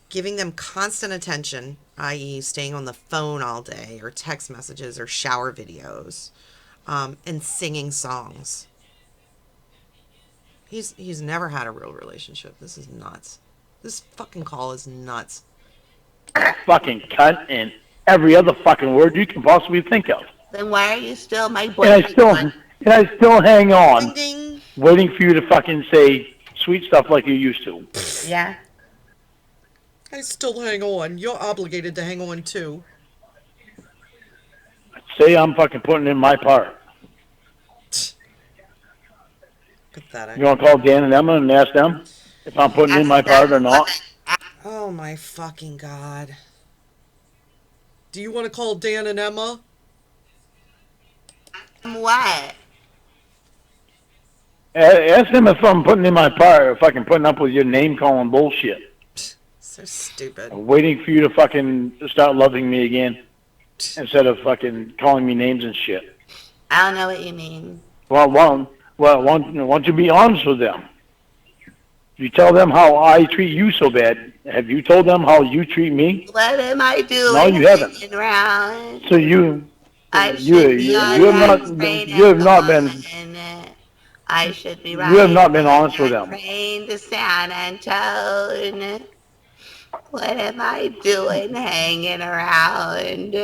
giving them constant attention, i.e. staying on the phone all day, or text messages, or shower videos, and singing songs. He's never had a real relationship. This is nuts. This fucking call is nuts. Fucking cunt and every other fucking word you can possibly think of. Then why are you still my And boyfriend? I still hang on, Ding ding. waiting for you to fucking say sweet stuff like you used to. Yeah. I still hang on. You're obligated to hang on too. Say I'm fucking putting in my part. Pathetic. You want to call Dan and Emma and ask them if I'm putting in my part or not? Oh my fucking God. Do you want to call Dan and Emma? What? Ask them if I'm putting in my part or if I can putting up with your name calling bullshit. So stupid. I'm waiting for you to fucking start loving me again instead of fucking calling me names and shit. I don't know what you mean. Well, why don't you be honest with them? You tell them how I treat you so bad. Have you told them how you treat me? What am I doing? No, you haven't. Around? So you have not been. I should be You have not been honest with them. Praying to San Antone. What am I doing hanging around?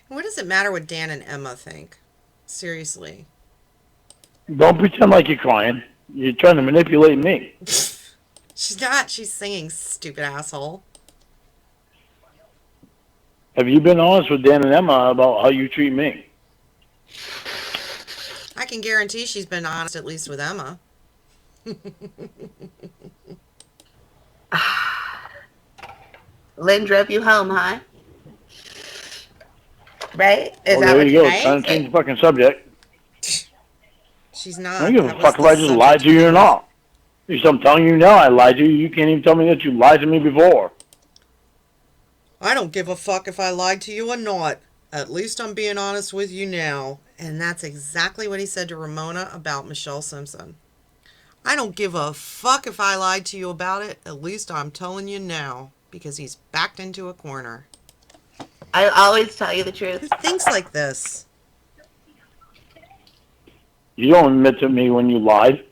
What does it matter what Dan and Emma think? Seriously. Don't pretend like you're crying. You're trying to manipulate me. She's not. She's singing, stupid asshole. Have you been honest with Dan and Emma about how you treat me? I can guarantee she's been honest, at least with Emma. Lynn drove you home, huh? Right? Is that There what you go. saying? Trying to change the fucking subject. She's not. I don't give a fuck if I just lied to you or not. I'm telling you now I lied to you. You can't even tell me that you lied to me before. I don't give a fuck if I lied to you or not. At least I'm being honest with you now. And that's exactly what he said to Ramona about Michelle Simpson. I don't give a fuck if I lied to you about it. At least I'm telling you now. Because he's backed into a corner. I always tell you the truth. Who thinks like this? You don't admit to me when you lied.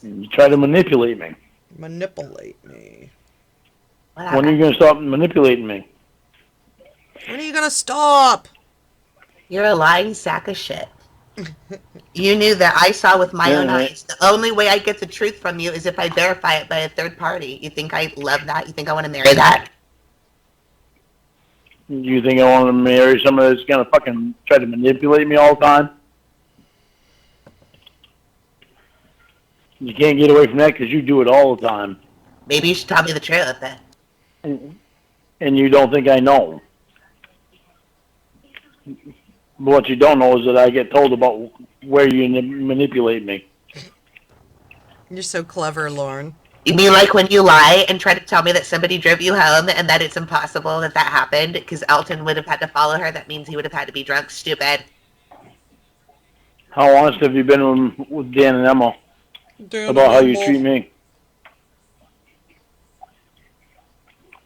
You try to manipulate me. Manipulate me. When are you going to stop manipulating me? When are you going to stop? You're a lying sack of shit. You knew that I saw with my own eyes. The only way I get the truth from you is if I verify it by a third party. You think I love that? You think I want to marry that? You think I want to marry somebody that's going to fucking try to manipulate me all the time? You can't get away from that because you do it all the time. Maybe you should tell me the truth then. And you don't think I know. But what you don't know is that I get told about where you manipulate me. You're so clever, Lorne. You mean like when you lie and try to tell me that somebody drove you home and that it's impossible that happened because Elton would have had to follow her? That means he would have had to be drunk. Stupid. How honest have you been with Dan and Emma about how you treat me?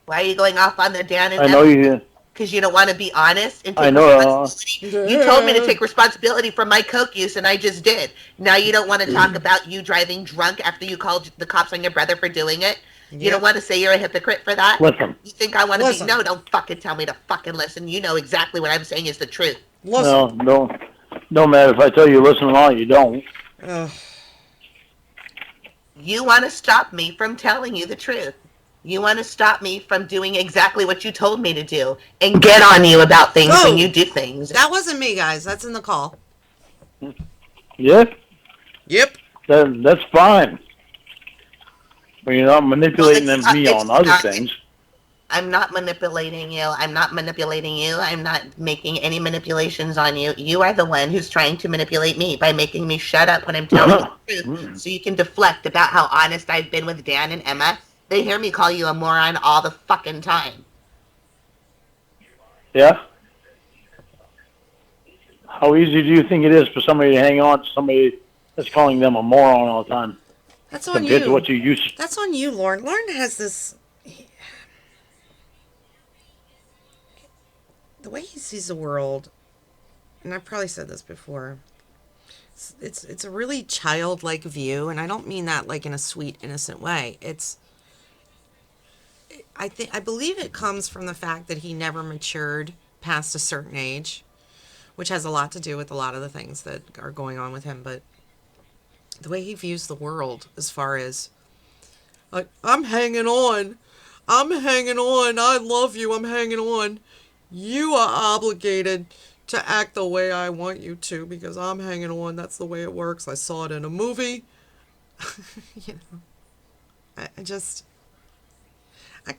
Why are you going off on the Dan and I know you did. Because you don't want to be honest and take I know. responsibility. You told me to take responsibility for my coke use, and I just did. Now you don't want to talk about you driving drunk after you called the cops on your brother for doing it. You don't want to say you're a hypocrite for that? Listen. You think I want to be... No, don't fucking tell me to fucking listen. You know exactly what I'm saying is the truth. Listen. No, don't matter if I tell you listen or not, you don't. You want to stop me from telling you the truth. You want to stop me from doing exactly what you told me to do and get on you about things when you do things. That wasn't me, guys. That's in the call. Yep. Yep. That's fine. But you're not manipulating me on other things. I'm not manipulating you. I'm not manipulating you. I'm not making any manipulations on you. You are the one who's trying to manipulate me by making me shut up when I'm telling you the truth so you can deflect about how honest I've been with Dan and Emma. They hear me call you a moron all the fucking time. Yeah? How easy do you think it is for somebody to hang on to somebody that's calling them a moron all the time? That's on compared you. To what you used to. That's on you, Lorne. Lorne has this... The way he sees the world, and I've probably said this before, it's a really childlike view, and I don't mean that like in a sweet, innocent way. I believe it comes from the fact that he never matured past a certain age, which has a lot to do with a lot of the things that are going on with him. But the way he views the world, as far as like, I'm hanging on, I love you, I'm hanging on. You are obligated to act the way I want you to because I'm hanging on. That's the way it works. I saw it in a movie. You know, I just, I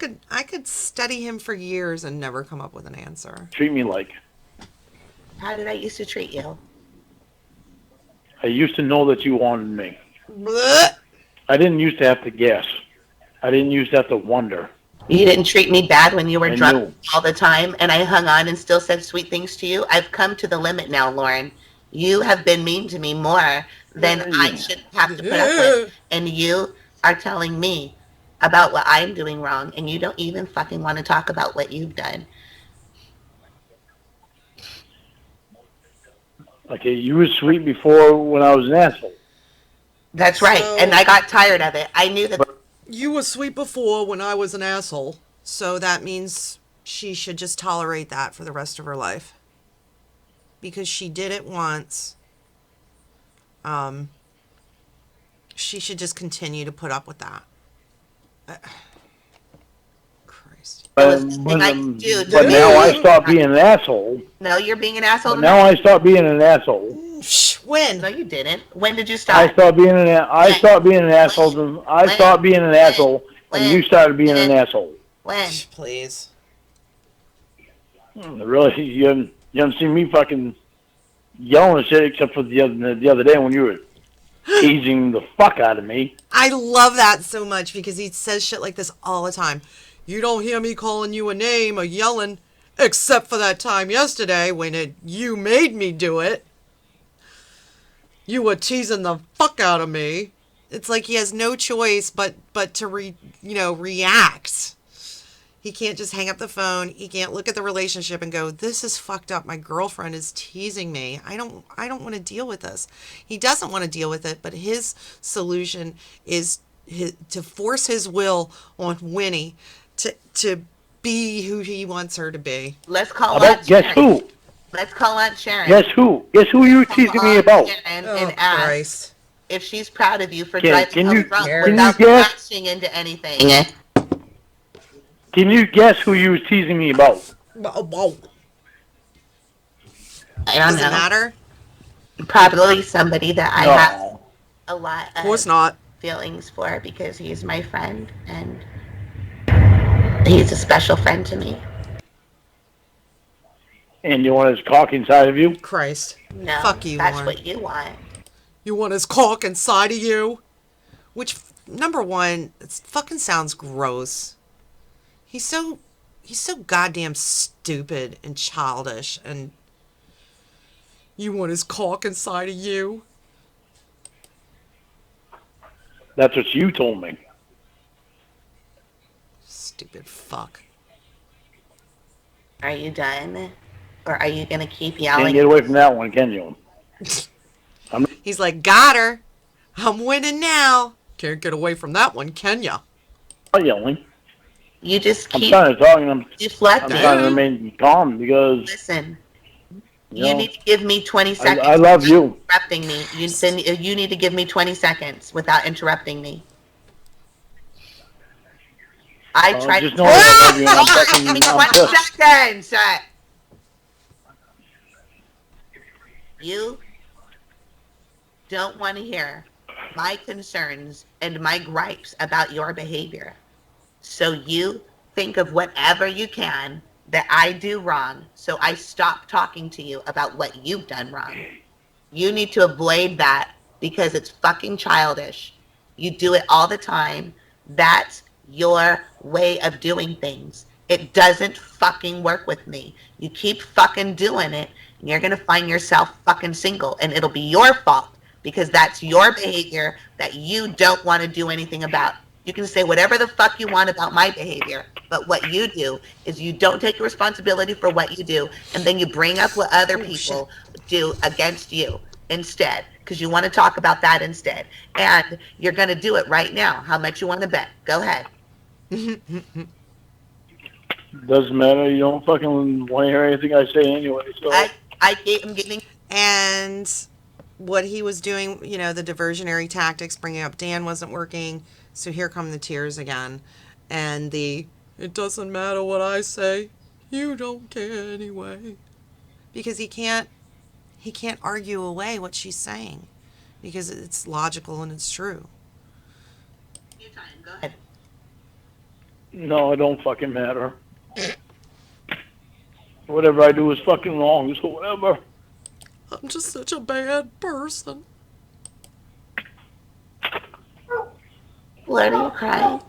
could study him for years and never come up with an answer. Treat me like. How did I used to treat you? I used to know that you wanted me. Blech. I didn't used to have to guess. I didn't used to have to wonder. You didn't treat me bad when you were I drunk knew. all the time, and I hung on and still said sweet things to you. I've come to the limit now, Lauren. You have been mean to me more than I should have to put up with. And you are telling me about what I'm doing wrong, and you don't even fucking want to talk about what you've done. Okay, you were sweet before when I was an asshole. That's right, So- and I got tired of it. I knew that. You were sweet before when I was an asshole, so that means she should just tolerate that for the rest of her life. Because she did it once. She should just continue to put up with that. Christ. was the thing I could do. But now I stopped being an asshole. No, you're being an asshole. But now I stopped being an asshole. When? No, you didn't. When did you I stop? stopped being an asshole. I stopped being an asshole, and you started being an asshole. When? Please. Really, you haven't seen me fucking yelling and shit except for the other day when you were teasing the fuck out of me. I love that so much because he says shit like this all the time. You don't hear me calling you a name or yelling, except for that time yesterday when you made me do it. You were teasing the fuck out of me. It's like he has no choice but to react. He can't just hang up the phone. He can't look at the relationship and go, "This is fucked up. My girlfriend is teasing me. I don't want to deal with this." He doesn't want to deal with it, but his solution is to force his will on Winnie to be who he wants her to be. Let's call About Aunt guess Sharon. who? Let's call Aunt Sharon. Guess who? Guess who you were teasing me about? And Oh, ask Christ. if she's proud of you for Can driving you- home drunk can without you guess? crashing into anything. Can you guess who you was teasing me about? Whoa. I don't Does it know. matter? Probably somebody that I have No. a lot Of course of not. feelings for because he's my friend and he's a special friend to me. And you want his cock inside of you? Christ. No, Fuck you, that's Lorne. what you want. You want his cock inside of you? Which, number one, it fucking sounds gross. He's so goddamn stupid and childish, and you want his cock inside of you? That's what you told me. Stupid fuck. Are you done? Or are you going to keep Can't yelling? get away from that one, can you? He's like, got her. I'm winning now. Can't get away from that one, can ya? I'm not yelling. You just I'm keep trying to talk and I'm deflecting. trying to remain calm because Listen, you you know, need to give me 20 seconds. I love you. Interrupting me. You need to give me 20 seconds without interrupting me. I tried Just to know I love you and I'm give me fucking, I'm 20 pissed. seconds. You don't want to hear my concerns and my gripes about your behavior. So you think of whatever you can that I do wrong, so I stop talking to you about what you've done wrong. You need to avoid that because it's fucking childish. You do it all the time. That's your way of doing things. It doesn't fucking work with me. You keep fucking doing it, and you're gonna find yourself fucking single, and it'll be your fault because that's your behavior that you don't want to do anything about. You can say whatever the fuck you want about my behavior, but what you do is you don't take responsibility for what you do, and then you bring up what other people do against you instead, because you want to talk about that instead. And you're going to do it right now. How much you want to bet? Go ahead. Doesn't matter. You don't fucking want to hear anything I say anyway. So I'm getting... And what he was doing, the diversionary tactics, bringing up Dan wasn't working. So here come the tears again. And it doesn't matter what I say. You don't care anyway. because he can't argue away what she's saying because it's logical and it's true. Go ahead. No, it don't fucking matter. Whatever I do is fucking wrong, so whatever. I'm just such a bad person. Lorne, are you crying?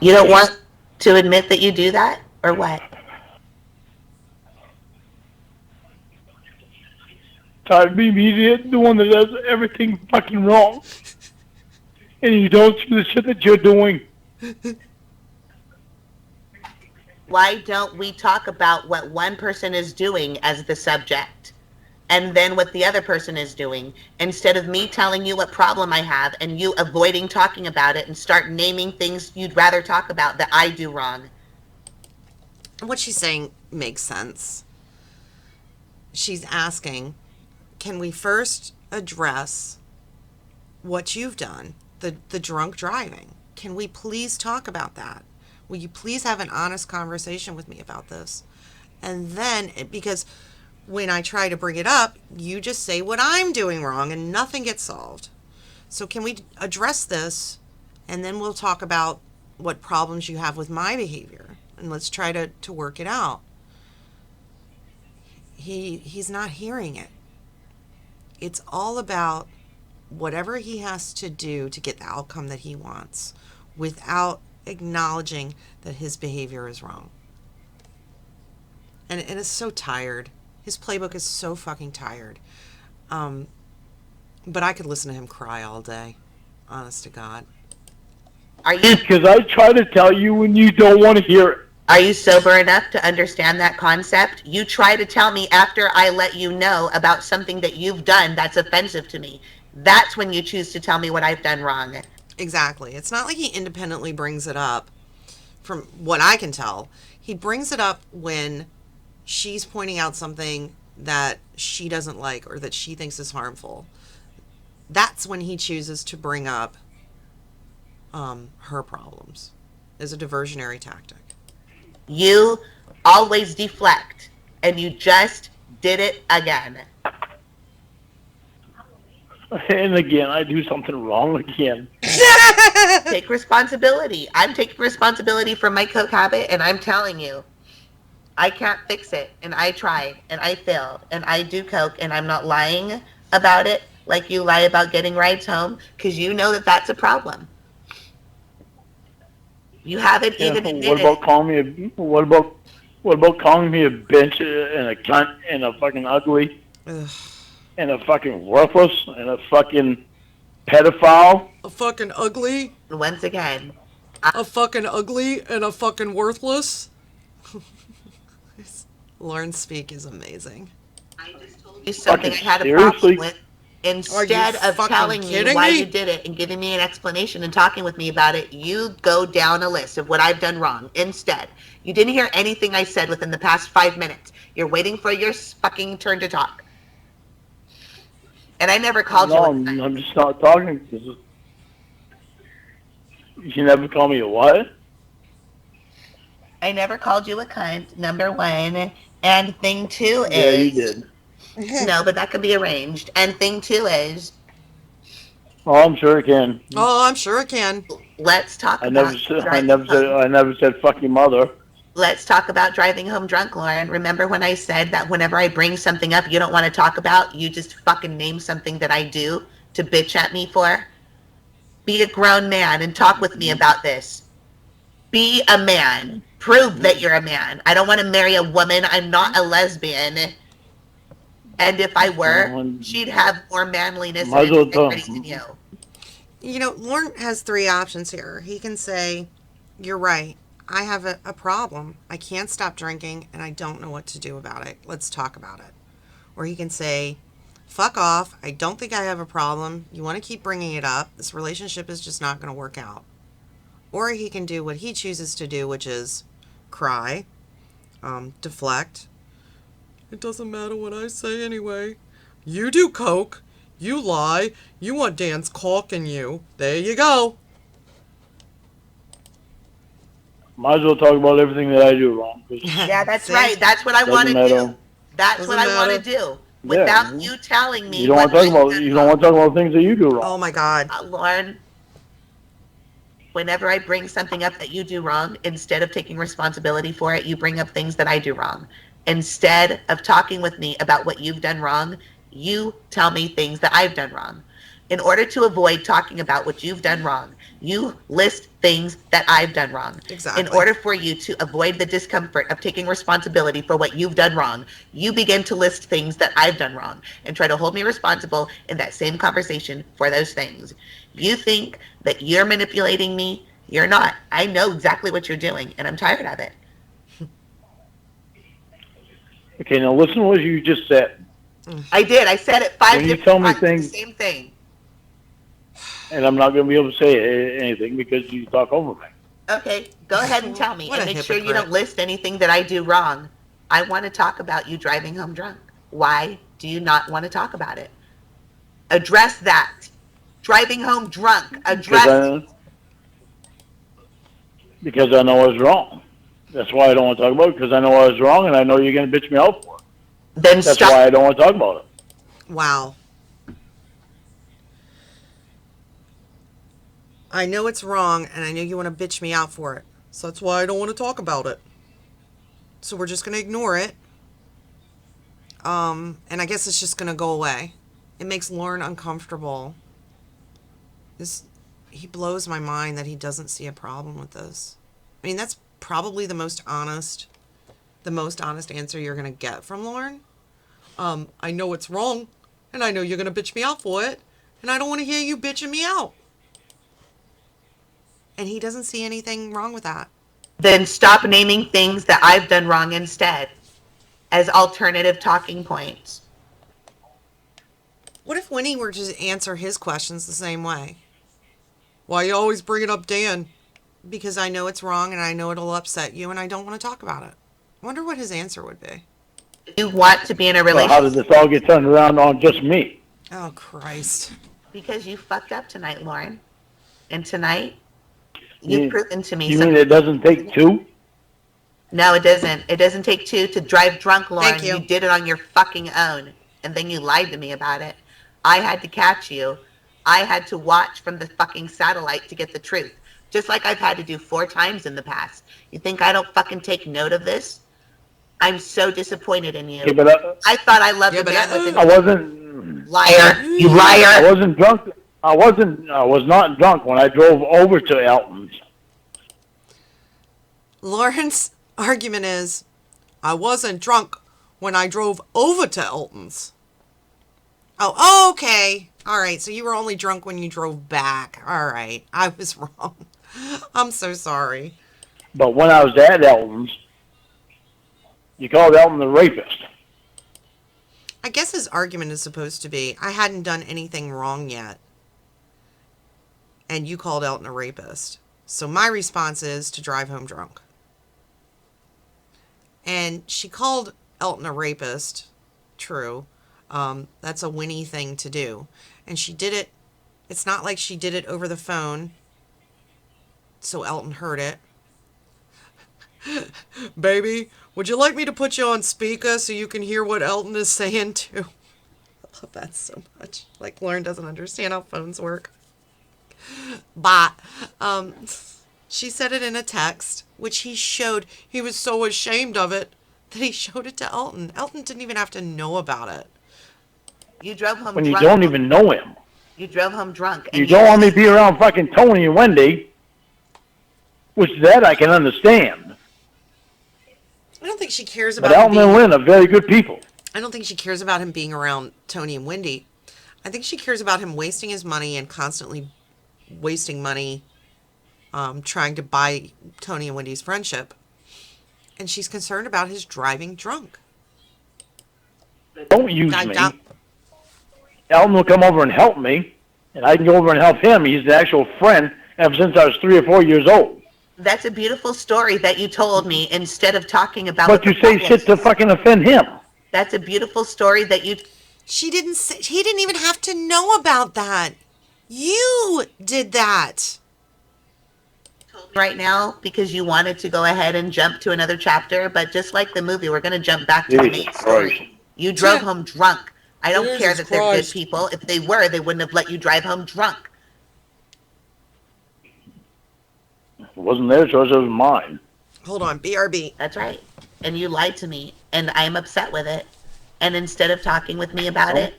You don't want to admit that you do that, or what? Tired of being the one that does everything fucking wrong. And you don't see the shit that you're doing. Why don't we talk about what one person is doing as the subject, and then what the other person is doing, instead of me telling you what problem I have and you avoiding talking about it and start naming things you'd rather talk about that I do wrong? What she's saying makes sense. She's asking, can we first address what you've done, the drunk driving? Can we please talk about that? Will you please have an honest conversation with me about this? And then, because when I try to bring it up, you just say what I'm doing wrong and nothing gets solved. So can we address this, and then we'll talk about what problems you have with my behavior, and let's try to work it out. He's not hearing it. It's all about whatever he has to do to get the outcome that he wants without acknowledging that his behavior is wrong. And it's so tired. His playbook is so fucking tired. But I could listen to him cry all day. Honest to God. Are you Because I try to tell you and you don't want to hear it. Are you sober enough to understand that concept? You try to tell me after I let you know about something that you've done that's offensive to me. That's when you choose to tell me what I've done wrong. Exactly. It's not like he independently brings it up. From what I can tell, he brings it up when she's pointing out something that she doesn't like or that she thinks is harmful. That's when he chooses to bring up her problems as a diversionary tactic. You always deflect, and you just did it again. And again, I do something wrong again. Take responsibility. I'm taking responsibility for my coke habit, and I'm telling you, I can't fix it. And I tried, and I failed, and I do coke, and I'm not lying about it like you lie about getting rides home, because you know that that's a problem. You haven't even admitted what about calling me a bitch and a cunt and a fucking ugly and a fucking worthless and a fucking pedophile? A fucking ugly? Once again, A fucking ugly and a fucking worthless? Lorne's speak is amazing. I just told you something I Fucking had a seriously? problem with. Instead of fucking telling me kidding why me? you did it and giving me an explanation and talking with me about it, you go down a list of what I've done wrong. Instead, you didn't hear anything I said within the past 5 minutes. You're waiting for your fucking turn to talk. And I never called No, you. I'm just not talking. You never call me a what? I never called you a cunt, number one. And thing two is... Yeah, you did. No, but that could be arranged. And thing two is... Oh, I'm sure it can. Oh, I'm sure it can. Let's talk I about... never said fuck your mother. Let's talk about driving home drunk, Lorne. Remember when I said that whenever I bring something up you don't want to talk about, you just fucking name something that I do to bitch at me for? Be a grown man and talk with me about this. Be a man. Prove that you're a man. I don't want to marry a woman. I'm not a lesbian. And if I were, she'd have more manliness and integrity than you. You know, Lorne has 3 options here. He can say, you're right. I have a problem. I can't stop drinking, and I don't know what to do about it. Let's talk about it. Or he can say, fuck off. I don't think I have a problem. You want to keep bringing it up. This relationship is just not going to work out. Or he can do what he chooses to do, which is cry, deflect. It doesn't matter what I say anyway. You do coke. You lie. You want Dan's caulking you. There you go. Might as well talk about everything that I do wrong. 'Cause Yeah, that's See? right. That's what I want to Doesn't do. matter. That's Doesn't what I want to matter. do. Without Yeah. you telling me You don't what want to talk I've about. done You don't wrong. want to talk about things that you do wrong. Oh my God. Lauren, whenever I bring something up that you do wrong, instead of taking responsibility for it, you bring up things that I do wrong. Instead of talking with me about what you've done wrong, you tell me things that I've done wrong. In order to avoid talking about what you've done wrong, you list things that I've done wrong. Exactly. In order for you to avoid the discomfort of taking responsibility for what you've done wrong, you begin to list things that I've done wrong and try to hold me responsible in that same conversation for those things. You think that you're manipulating me. You're not. I know exactly what you're doing, and I'm tired of it. Okay, now listen to what you just said. I did. I said it 5 When you different tell me times, the things- same thing. And I'm not going to be able to say anything because you talk over me. Okay, go ahead and tell me, What and a make sure you hypocrite. don't list anything that I do wrong. I want to talk about you driving home drunk. Why do you not want to talk about it? Address that. Driving home drunk. Address it. Because I know I was wrong. That's why I don't want to talk about it, because I know I was wrong, and I know you're going to bitch me out for it. Then That's stop. why I don't want to talk about it. Wow. I know it's wrong, and I know you want to bitch me out for it. So that's why I don't want to talk about it. So we're just going to ignore it. And I guess it's just going to go away. It makes Lorne uncomfortable. He blows my mind that he doesn't see a problem with this. I mean, that's probably the most honest answer you're going to get from Lorne. I know it's wrong, and I know you're going to bitch me out for it, and I don't want to hear you bitching me out. And he doesn't see anything wrong with that. Then stop naming things that I've done wrong instead as alternative talking points. What if Winnie were to answer his questions the same way? Why you always bringing up Dan? Because I know it's wrong and I know it'll upset you and I don't want to talk about it. I wonder what his answer would be. You want to be in a So relationship. how did this all get turned around on just me? Oh, Christ. Because you fucked up tonight, Lauren. And tonight, you've proven to me You something. mean it doesn't take two? No, it doesn't. It doesn't take two to drive drunk, Lauren. Thank you. You did it on your fucking own. And then you lied to me about it. I had to catch you. I had to watch from the fucking satellite to get the truth. Just like I've had to do 4 times in the past. You think I don't fucking take note of this? I'm so disappointed in you. Yeah, but I thought I loved Yeah, a but man I- with I a wasn't. liar. You I liar. wasn't drunk. I was not drunk when I drove over to Elton's. Lauren's argument is, I wasn't drunk when I drove over to Elton's. Oh, okay. All right, so you were only drunk when you drove back. All right, I was wrong. I'm so sorry. But when I was at Elton's, you called Elton the rapist. I guess his argument is supposed to be, I hadn't done anything wrong yet. And you called Elton a rapist. So my response is to drive home drunk. And she called Elton a rapist. True. That's a Winnie thing to do. And she did it. It's not like she did it over the phone, so Elton heard it. Baby, would you like me to put you on speaker so you can hear what Elton is saying too? I love that so much. Like Lauren doesn't understand how phones work. But she said it in a text, which he showed. He was so ashamed of it that he showed it to Elton. Elton didn't even have to know about it. You drove home When you drunk. don't even know him. You drove home drunk. And You don't want me to be around fucking Tony and Wendy, which that I can understand. I don't think she cares But about him Elton and being, Lynn are very good people. I don't think she cares about him being around Tony and Wendy. I think she cares about him wasting his money and constantly wasting money trying to buy Tony and Wendy's friendship. And she's concerned about his driving drunk. Don't use me. Elton will come over and help me, and I can go over and help him. He's an actual friend ever since I was 3 or 4 years old. That's a beautiful story that you told me instead of talking about. But you say shit to fucking offend him. That's a beautiful story that you. She didn't say, he didn't even have to know about that. You did that. right now because you wanted to go ahead and jump to another chapter, but just like the movie, we're going to jump back to the main story. You drove home drunk. I don't care that they're good people. If they were, they wouldn't have let you drive home drunk. It wasn't their choice, it was mine. Hold on, BRB. That's right. And you lied to me, and I'm upset with it. And instead of talking with me about it,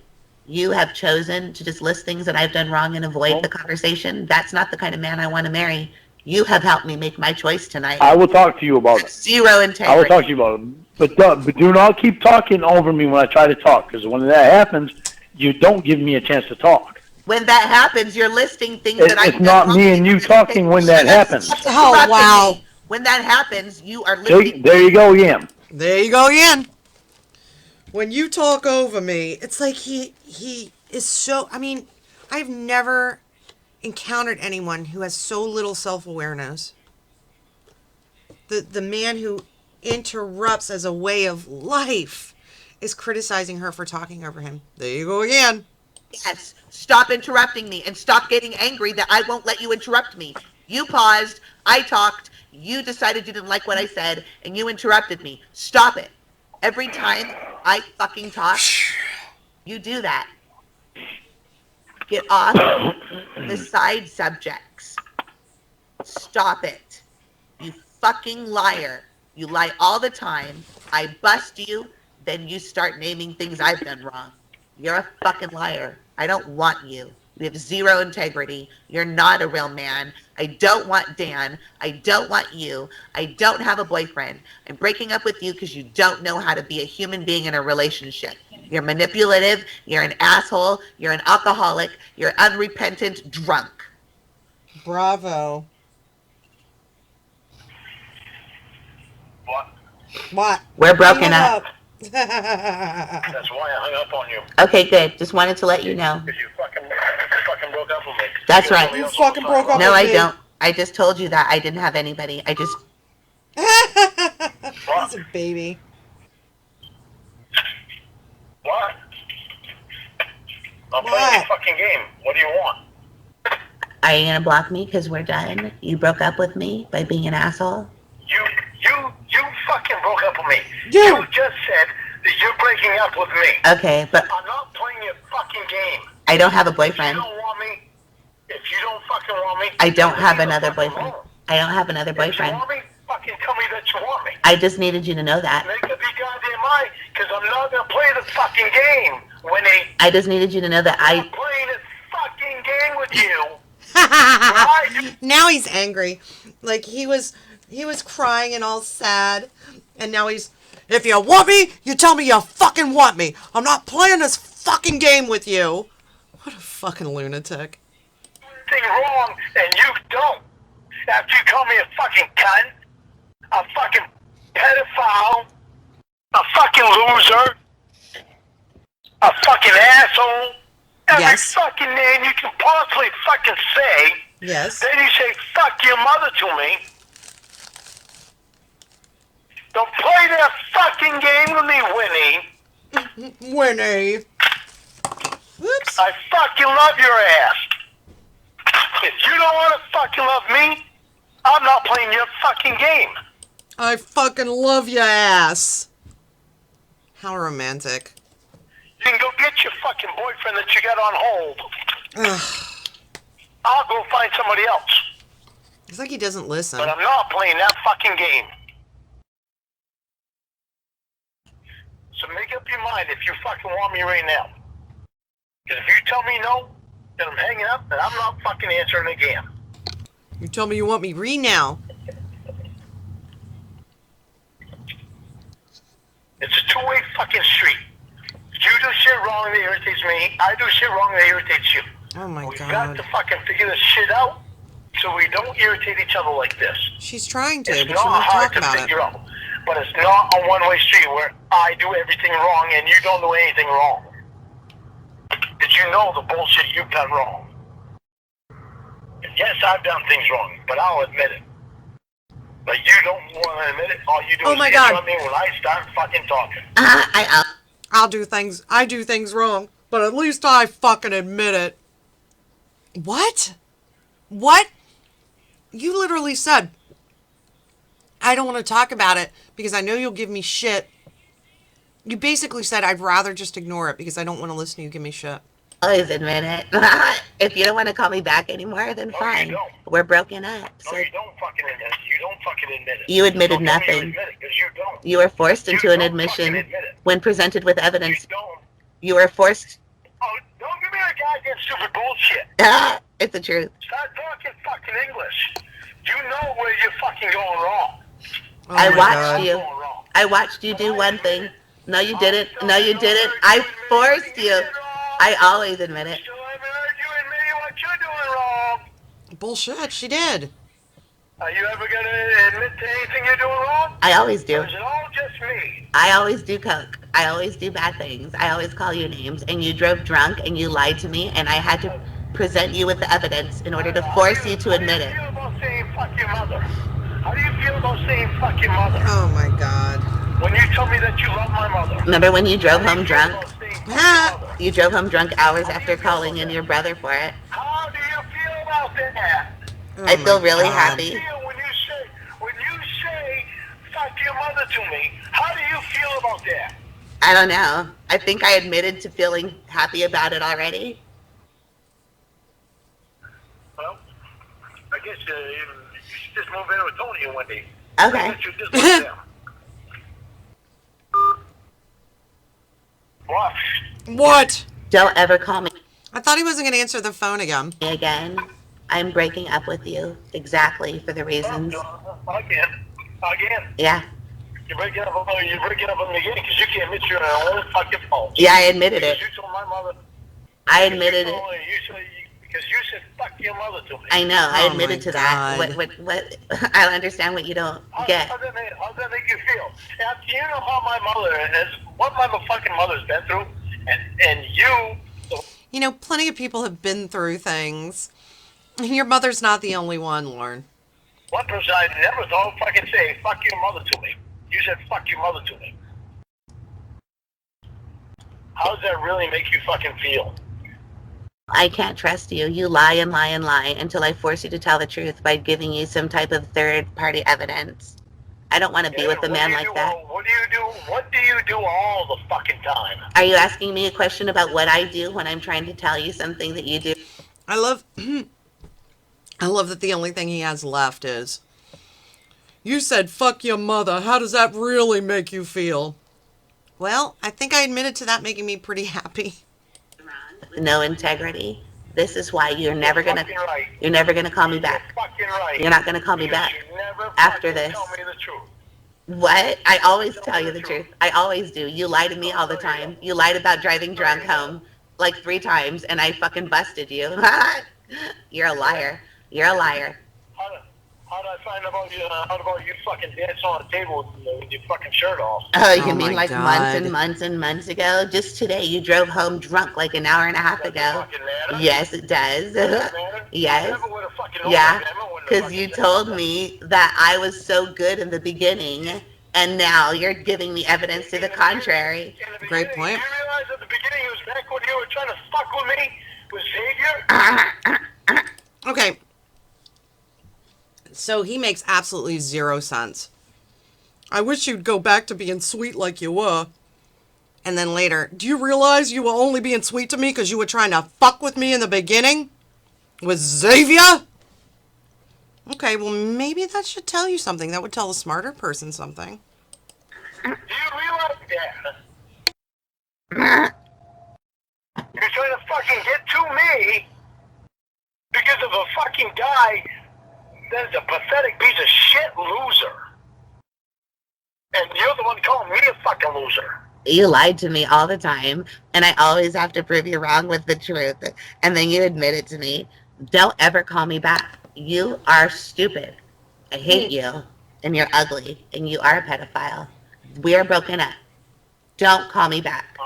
you have chosen to just list things that I've done wrong and avoid the conversation. That's not the kind of man I want to marry. You have helped me make my choice tonight. I will talk to you about it. Zero integrity. I will talk to you about it. But do not keep talking over me when I try to talk, because when that happens, you don't give me a chance to talk. When that happens, you're listing things that I've done wrong. It's not me and you and talking when that happens. Oh, wow. When that happens, you are listing. There you go again. There you go again. When you talk over me, it's like he is so... I mean, I've never encountered anyone who has so little self-awareness. The man who interrupts as a way of life is criticizing her for talking over him. There you go again. Yes, stop interrupting me and stop getting angry that I won't let you interrupt me. You paused, I talked, you decided you didn't like what I said, and you interrupted me. Stop it. Every time I fucking talk, you do that. Get off the side subjects. Stop it. You fucking liar. You lie all the time. I bust you, then you start naming things I've done wrong. You're a fucking liar. I don't want you. You have zero integrity. You're not a real man. I don't want Dan. I don't want you. I don't have a boyfriend. I'm breaking up with you because you don't know how to be a human being in a relationship. You're manipulative. You're an asshole. You're an alcoholic. You're unrepentant drunk. Bravo. What? We're broken up. That's why I hung up on you. Okay, good. Just wanted to let you know. Because you fucking broke up with me. That's right. You fucking broke up No, with I me. don't. I just told you that I didn't have anybody. I just... He's a baby. What? I'm playing a fucking game. What do you want? Are you gonna block me because we're done? You broke up with me by being an asshole? You fucking broke up with me. You. You just said that you're breaking up with me. Okay, but I'm not playing your fucking game. I don't have a If you boyfriend. don't want me, if you don't fucking want me, I don't have leave the another fucking boyfriend. room. I don't have another If you boyfriend. want me, fucking tell me that you want me. I just needed you to know that. Make up your goddamn mind, because I'm not going to play the fucking game, Winnie. I just needed you to know that I'm I... playing this fucking game with you. Now he's angry. Like he was crying and all sad, and now he's, if you want me, you tell me you fucking want me. I'm not playing this fucking game with you. What a fucking lunatic. Thing wrong, and you don't. After you call me a fucking cunt, a fucking pedophile, a fucking loser, a fucking asshole, every Yes. fucking name you can possibly fucking say. Yes. Then you say fuck your mother to me. Don't play that fucking game with me, Winnie. Winnie. Whoops. I fucking love your ass. If you don't want to fucking love me, I'm not playing your fucking game. I fucking love your ass. How romantic. You can go get your fucking boyfriend that you got on hold. Ugh. I'll go find somebody else. It's like he doesn't listen. But I'm not playing that fucking game. So make up your mind if you fucking want me right now. Because if you tell me no, then I'm hanging up and I'm not fucking answering again. You told me you want me now. It's a two-way fucking street. You do shit wrong that irritates me. I do shit wrong that irritates you. Oh my We've got god. to fucking figure this shit out so we don't irritate each other like this. She's trying to, It's but she not won't hard talk to about it. figure out. But it's not a one-way street where I do everything wrong and you don't do anything wrong. Did you know the bullshit you've done wrong? Yes, I've done things wrong, but I'll admit it. But you don't want to admit it. All you do Oh is my get God. on me when I start fucking talking. I do things wrong, but at least I fucking admit it. What? What? You literally said, I don't want to talk about it because I know you'll give me shit. You basically said, I'd rather just ignore it because I don't want to listen to you give me shit. Always admit it. If you don't want to call me back anymore, then fine. You don't. We're broken up. No, you don't fucking admit it. You don't fucking admit it. You admitted Don't tell me nothing. You admit it, because you don't. You were forced You into an don't admission fucking admit it. when presented with You evidence. don't. You were forced. Oh, don't give me that goddamn stupid bullshit. It's the truth. Start talking fucking English. You know where you're fucking going wrong. Oh I my watched God. you. Going wrong. I watched you do one thing. No, you didn't. No, you didn't. I forced you. I always admit it. Still haven't heard you admitting what you're doing wrong. Bullshit, she did. Are you ever gonna admit to anything you're doing wrong? I always do. Or is it all just me? I always do coke. I always do bad things. I always call you names. And you drove drunk and you lied to me and I had to present you with the evidence in order to force you to admit it. How do you feel about saying fuck your mother? How do you feel about saying fuck your mother? Oh my God. When you tell me that you love my mother. Remember when you drove How do home you feel drunk? about saying fuck your Ah. mother? You drove home drunk hours after calling in your brother for it. How do you feel about that? Oh I feel my really God. happy. When you say fuck your mother to me, how do you feel about that? I don't know. I think I admitted to feeling happy about it already. Well, I guess you should just move in with Tony one day. Okay. I guess you just like them. What? What? Don't ever call me I thought he wasn't going to answer the phone again. again. I'm breaking up with you exactly for the reasons. Again. Yeah. You're breaking up on the beginning because you can't admit you're your own fucking fault. Yeah, I admitted it. Because you told my mother. I admitted it. Because you said fuck your mother to me. I know. I Oh admitted my to that. God. What? I don't understand what you don't get. How does that make you feel? After you know how my mother is, what my fucking mother's been through, and you. You know, plenty of people have been through things. Your mother's not the only one, Lorne. One person I never thought fucking say fuck your mother to me. You said fuck your mother to me. How does that really make you fucking feel? I can't trust you. You lie and lie and lie until I force you to tell the truth by giving you some type of third-party evidence. I don't want to be with a man like that. What do you do? What do you do all the fucking time? Are you asking me a question about what I do when I'm trying to tell you something that you do? I love that the only thing he has left is, you said fuck your mother. How does that really make you feel? Well, I think I admitted to that making me pretty happy. No integrity. This is why you're never gonna Right. you're never gonna call me back. You're fucking right. You're not gonna call me Because back you never after fucking this. Tell me the truth. What? I always tell you the truth. I always do. You lie to me all the time. You lied about driving drunk home like 3 times and I fucking busted you. You're a liar. You're a liar. How did I find about you? How about you fucking dancing on the table with your fucking shirt off? Oh, you Oh mean my like God. months and months and months ago? Just today, you drove home drunk like an hour and a half ago. Fucking matter? Yes, it does. Does that matter? Yes. I never would have fucking known Yeah, that. I never would have because fucking you said told that. me that I was so good in the beginning, and now you're giving me evidence to the contrary. In the Great beginning, point. You realize at the beginning it was back when you were trying to fuck with me with Xavier? Okay. So he makes absolutely 0 sense. I wish you'd go back to being sweet like you were. And then later, do you realize you were only being sweet to me because you were trying to fuck with me in the beginning? With Xavier? Okay, well, maybe that should tell you something. That would tell a smarter person something. Do you realize that? You're trying to fucking get to me because of a fucking guy that is a pathetic piece of shit loser. And you're the one calling me a fucking loser. You lied to me all the time, and I always have to prove you wrong with the truth. And then you admit it to me. Don't ever call me back. You are stupid. I hate you, and you're ugly, and you are a pedophile. We're broken up. Don't call me back.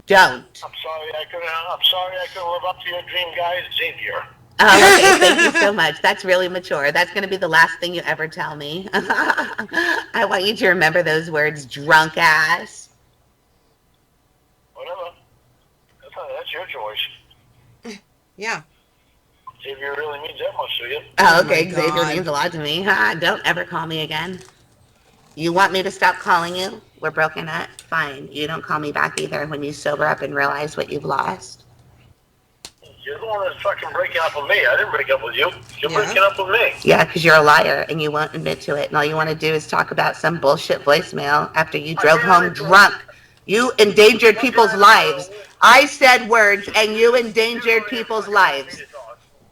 Don't. I'm sorry I couldn't live up to your dream guy, Xavier. Oh, okay. Thank you so much. That's really mature. That's going to be the last thing you ever tell me. I want you to remember those words, drunk ass. Whatever. That's your choice. Yeah. Xavier really means that much to you. Oh, Oh my okay. Xavier God. means a lot to me. Don't ever call me again. You want me to stop calling you? We're broken up? Fine. You don't call me back either when you sober up and realize what you've lost. You're the one that's fucking breaking up with me. I didn't break up with you. You're Yeah. breaking up with me. Yeah, because you're a liar and you won't admit to it. And all you want to do is talk about some bullshit voicemail after you drove home drunk. You endangered people's lives. I said words and you endangered people's lives.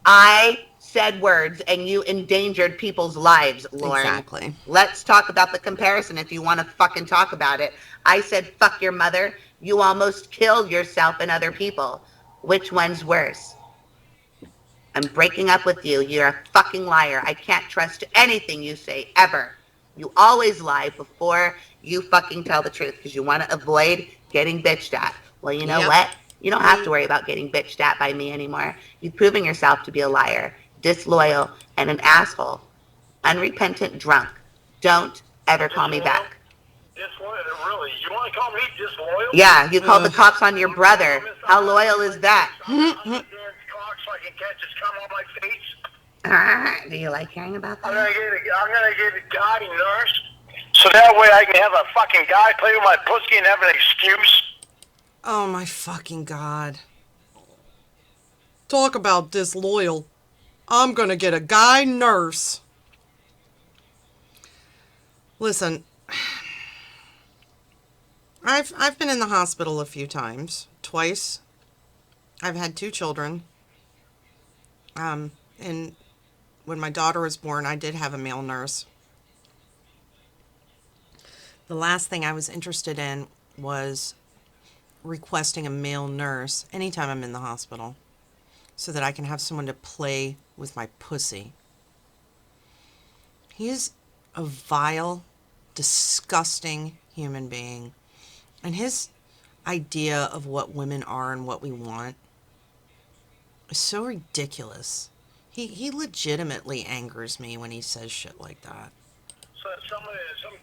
I said words and you endangered people's lives, Lorne. Exactly. Let's talk about the comparison if you want to fucking talk about it. I said, fuck your mother. You almost killed yourself and other people. Which one's worse? I'm breaking up with you. You're a fucking liar. I can't trust anything you say, ever. You always lie before you fucking tell the truth because you want to avoid getting bitched at. Well, you know Yep. what? You don't have to worry about getting bitched at by me anymore. You've proven yourself to be a liar, disloyal, and an asshole. Unrepentant drunk. Don't ever call me back. Disloyal? Really? You want to call me disloyal? Yeah, you called the cops on your brother. How loyal is that? I'm gonna dance cock so I can catch his cum on my face. Do you like hearing about I'm that? gonna get a guy nurse, so that way I can have a fucking guy play with my pussy and have an excuse. Oh my fucking God. Talk about disloyal. I'm gonna get a guy nurse. Listen, I've been in the hospital a few times. Twice. I've had 2 children. And when my daughter was born, I did have a male nurse. The last thing I was interested in was requesting a male nurse anytime I'm in the hospital so that I can have someone to play with my pussy. He is a vile, disgusting human being. And his idea of what women are and what we want is so ridiculous. He legitimately angers me when he says shit like that. So some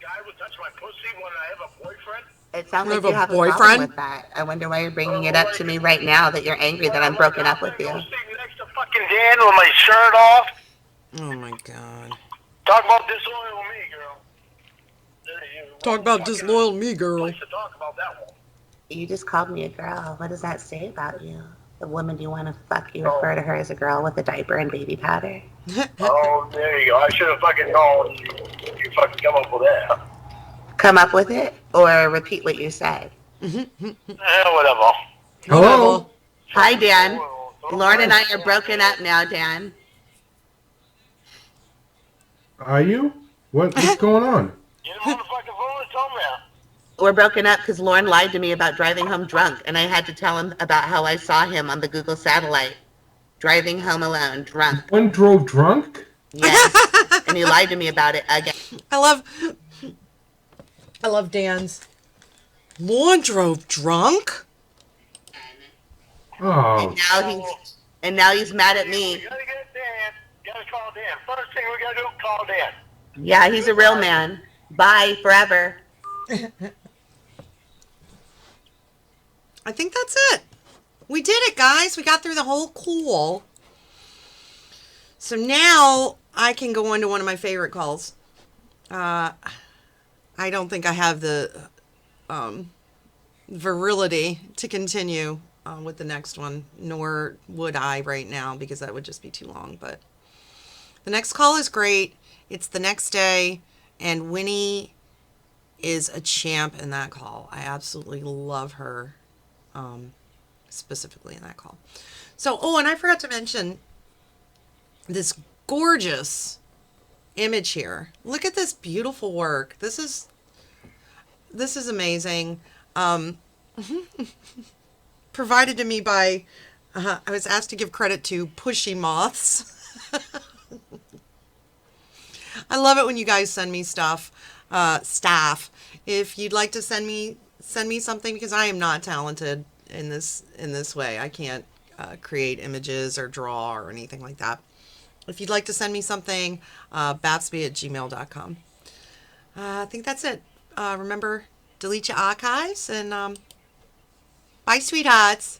guy would touch my pussy when I have a boyfriend? It sounds You like have you a have a problem boyfriend? with that. I wonder why you're bringing it up to me right now that you're angry that I'm broken up with you. I'm sitting next to fucking Dan with my shirt off. Oh my God. Talk about disloyal me, girl. Talk about disloyal me, girl. Place to talk about that one. You just called me a girl. What does that say about you? The woman you want to fuck, you refer to her as a girl with a diaper and baby powder. Oh, there you go. I should have fucking known you fucking come up with that. Come up with it or repeat what you said. Whatever. Hello? Hi, Dan. Lorne and I are broken up now, Dan. Are you? What's going on? Get him on the fucking phone and tell him that. We're broken up because Lorne lied to me about driving home drunk, and I had to tell him about how I saw him on the Google satellite, driving home alone, drunk. One drove drunk? Yes, and he lied to me about it again. I love Dan's. Lorne drove drunk? Oh, And now he's mad at me. You gotta get Dan. You gotta call Dan. First thing we gotta do, call Dan. Yeah, he's a real man. Bye, forever. I think that's it. We did it, guys. We got through the whole call. So now I can go into one of my favorite calls. I don't think I have the virility to continue with the next one, nor would I right now because that would just be too long. But the next call is great. It's the next day, and Winnie is a champ in that call. I absolutely love her, specifically in that call. So, and I forgot to mention this gorgeous image here. Look at this beautiful work. This is amazing. Provided to me by, I was asked to give credit to PushyMoths. I love it when you guys send me stuff, staff. If you'd like to send me something, because I am not talented in this way. I can't create images or draw or anything like that. If you'd like to send me something, Bapstby@gmail.com. I think that's it. Remember, delete your archives, and bye, sweethearts.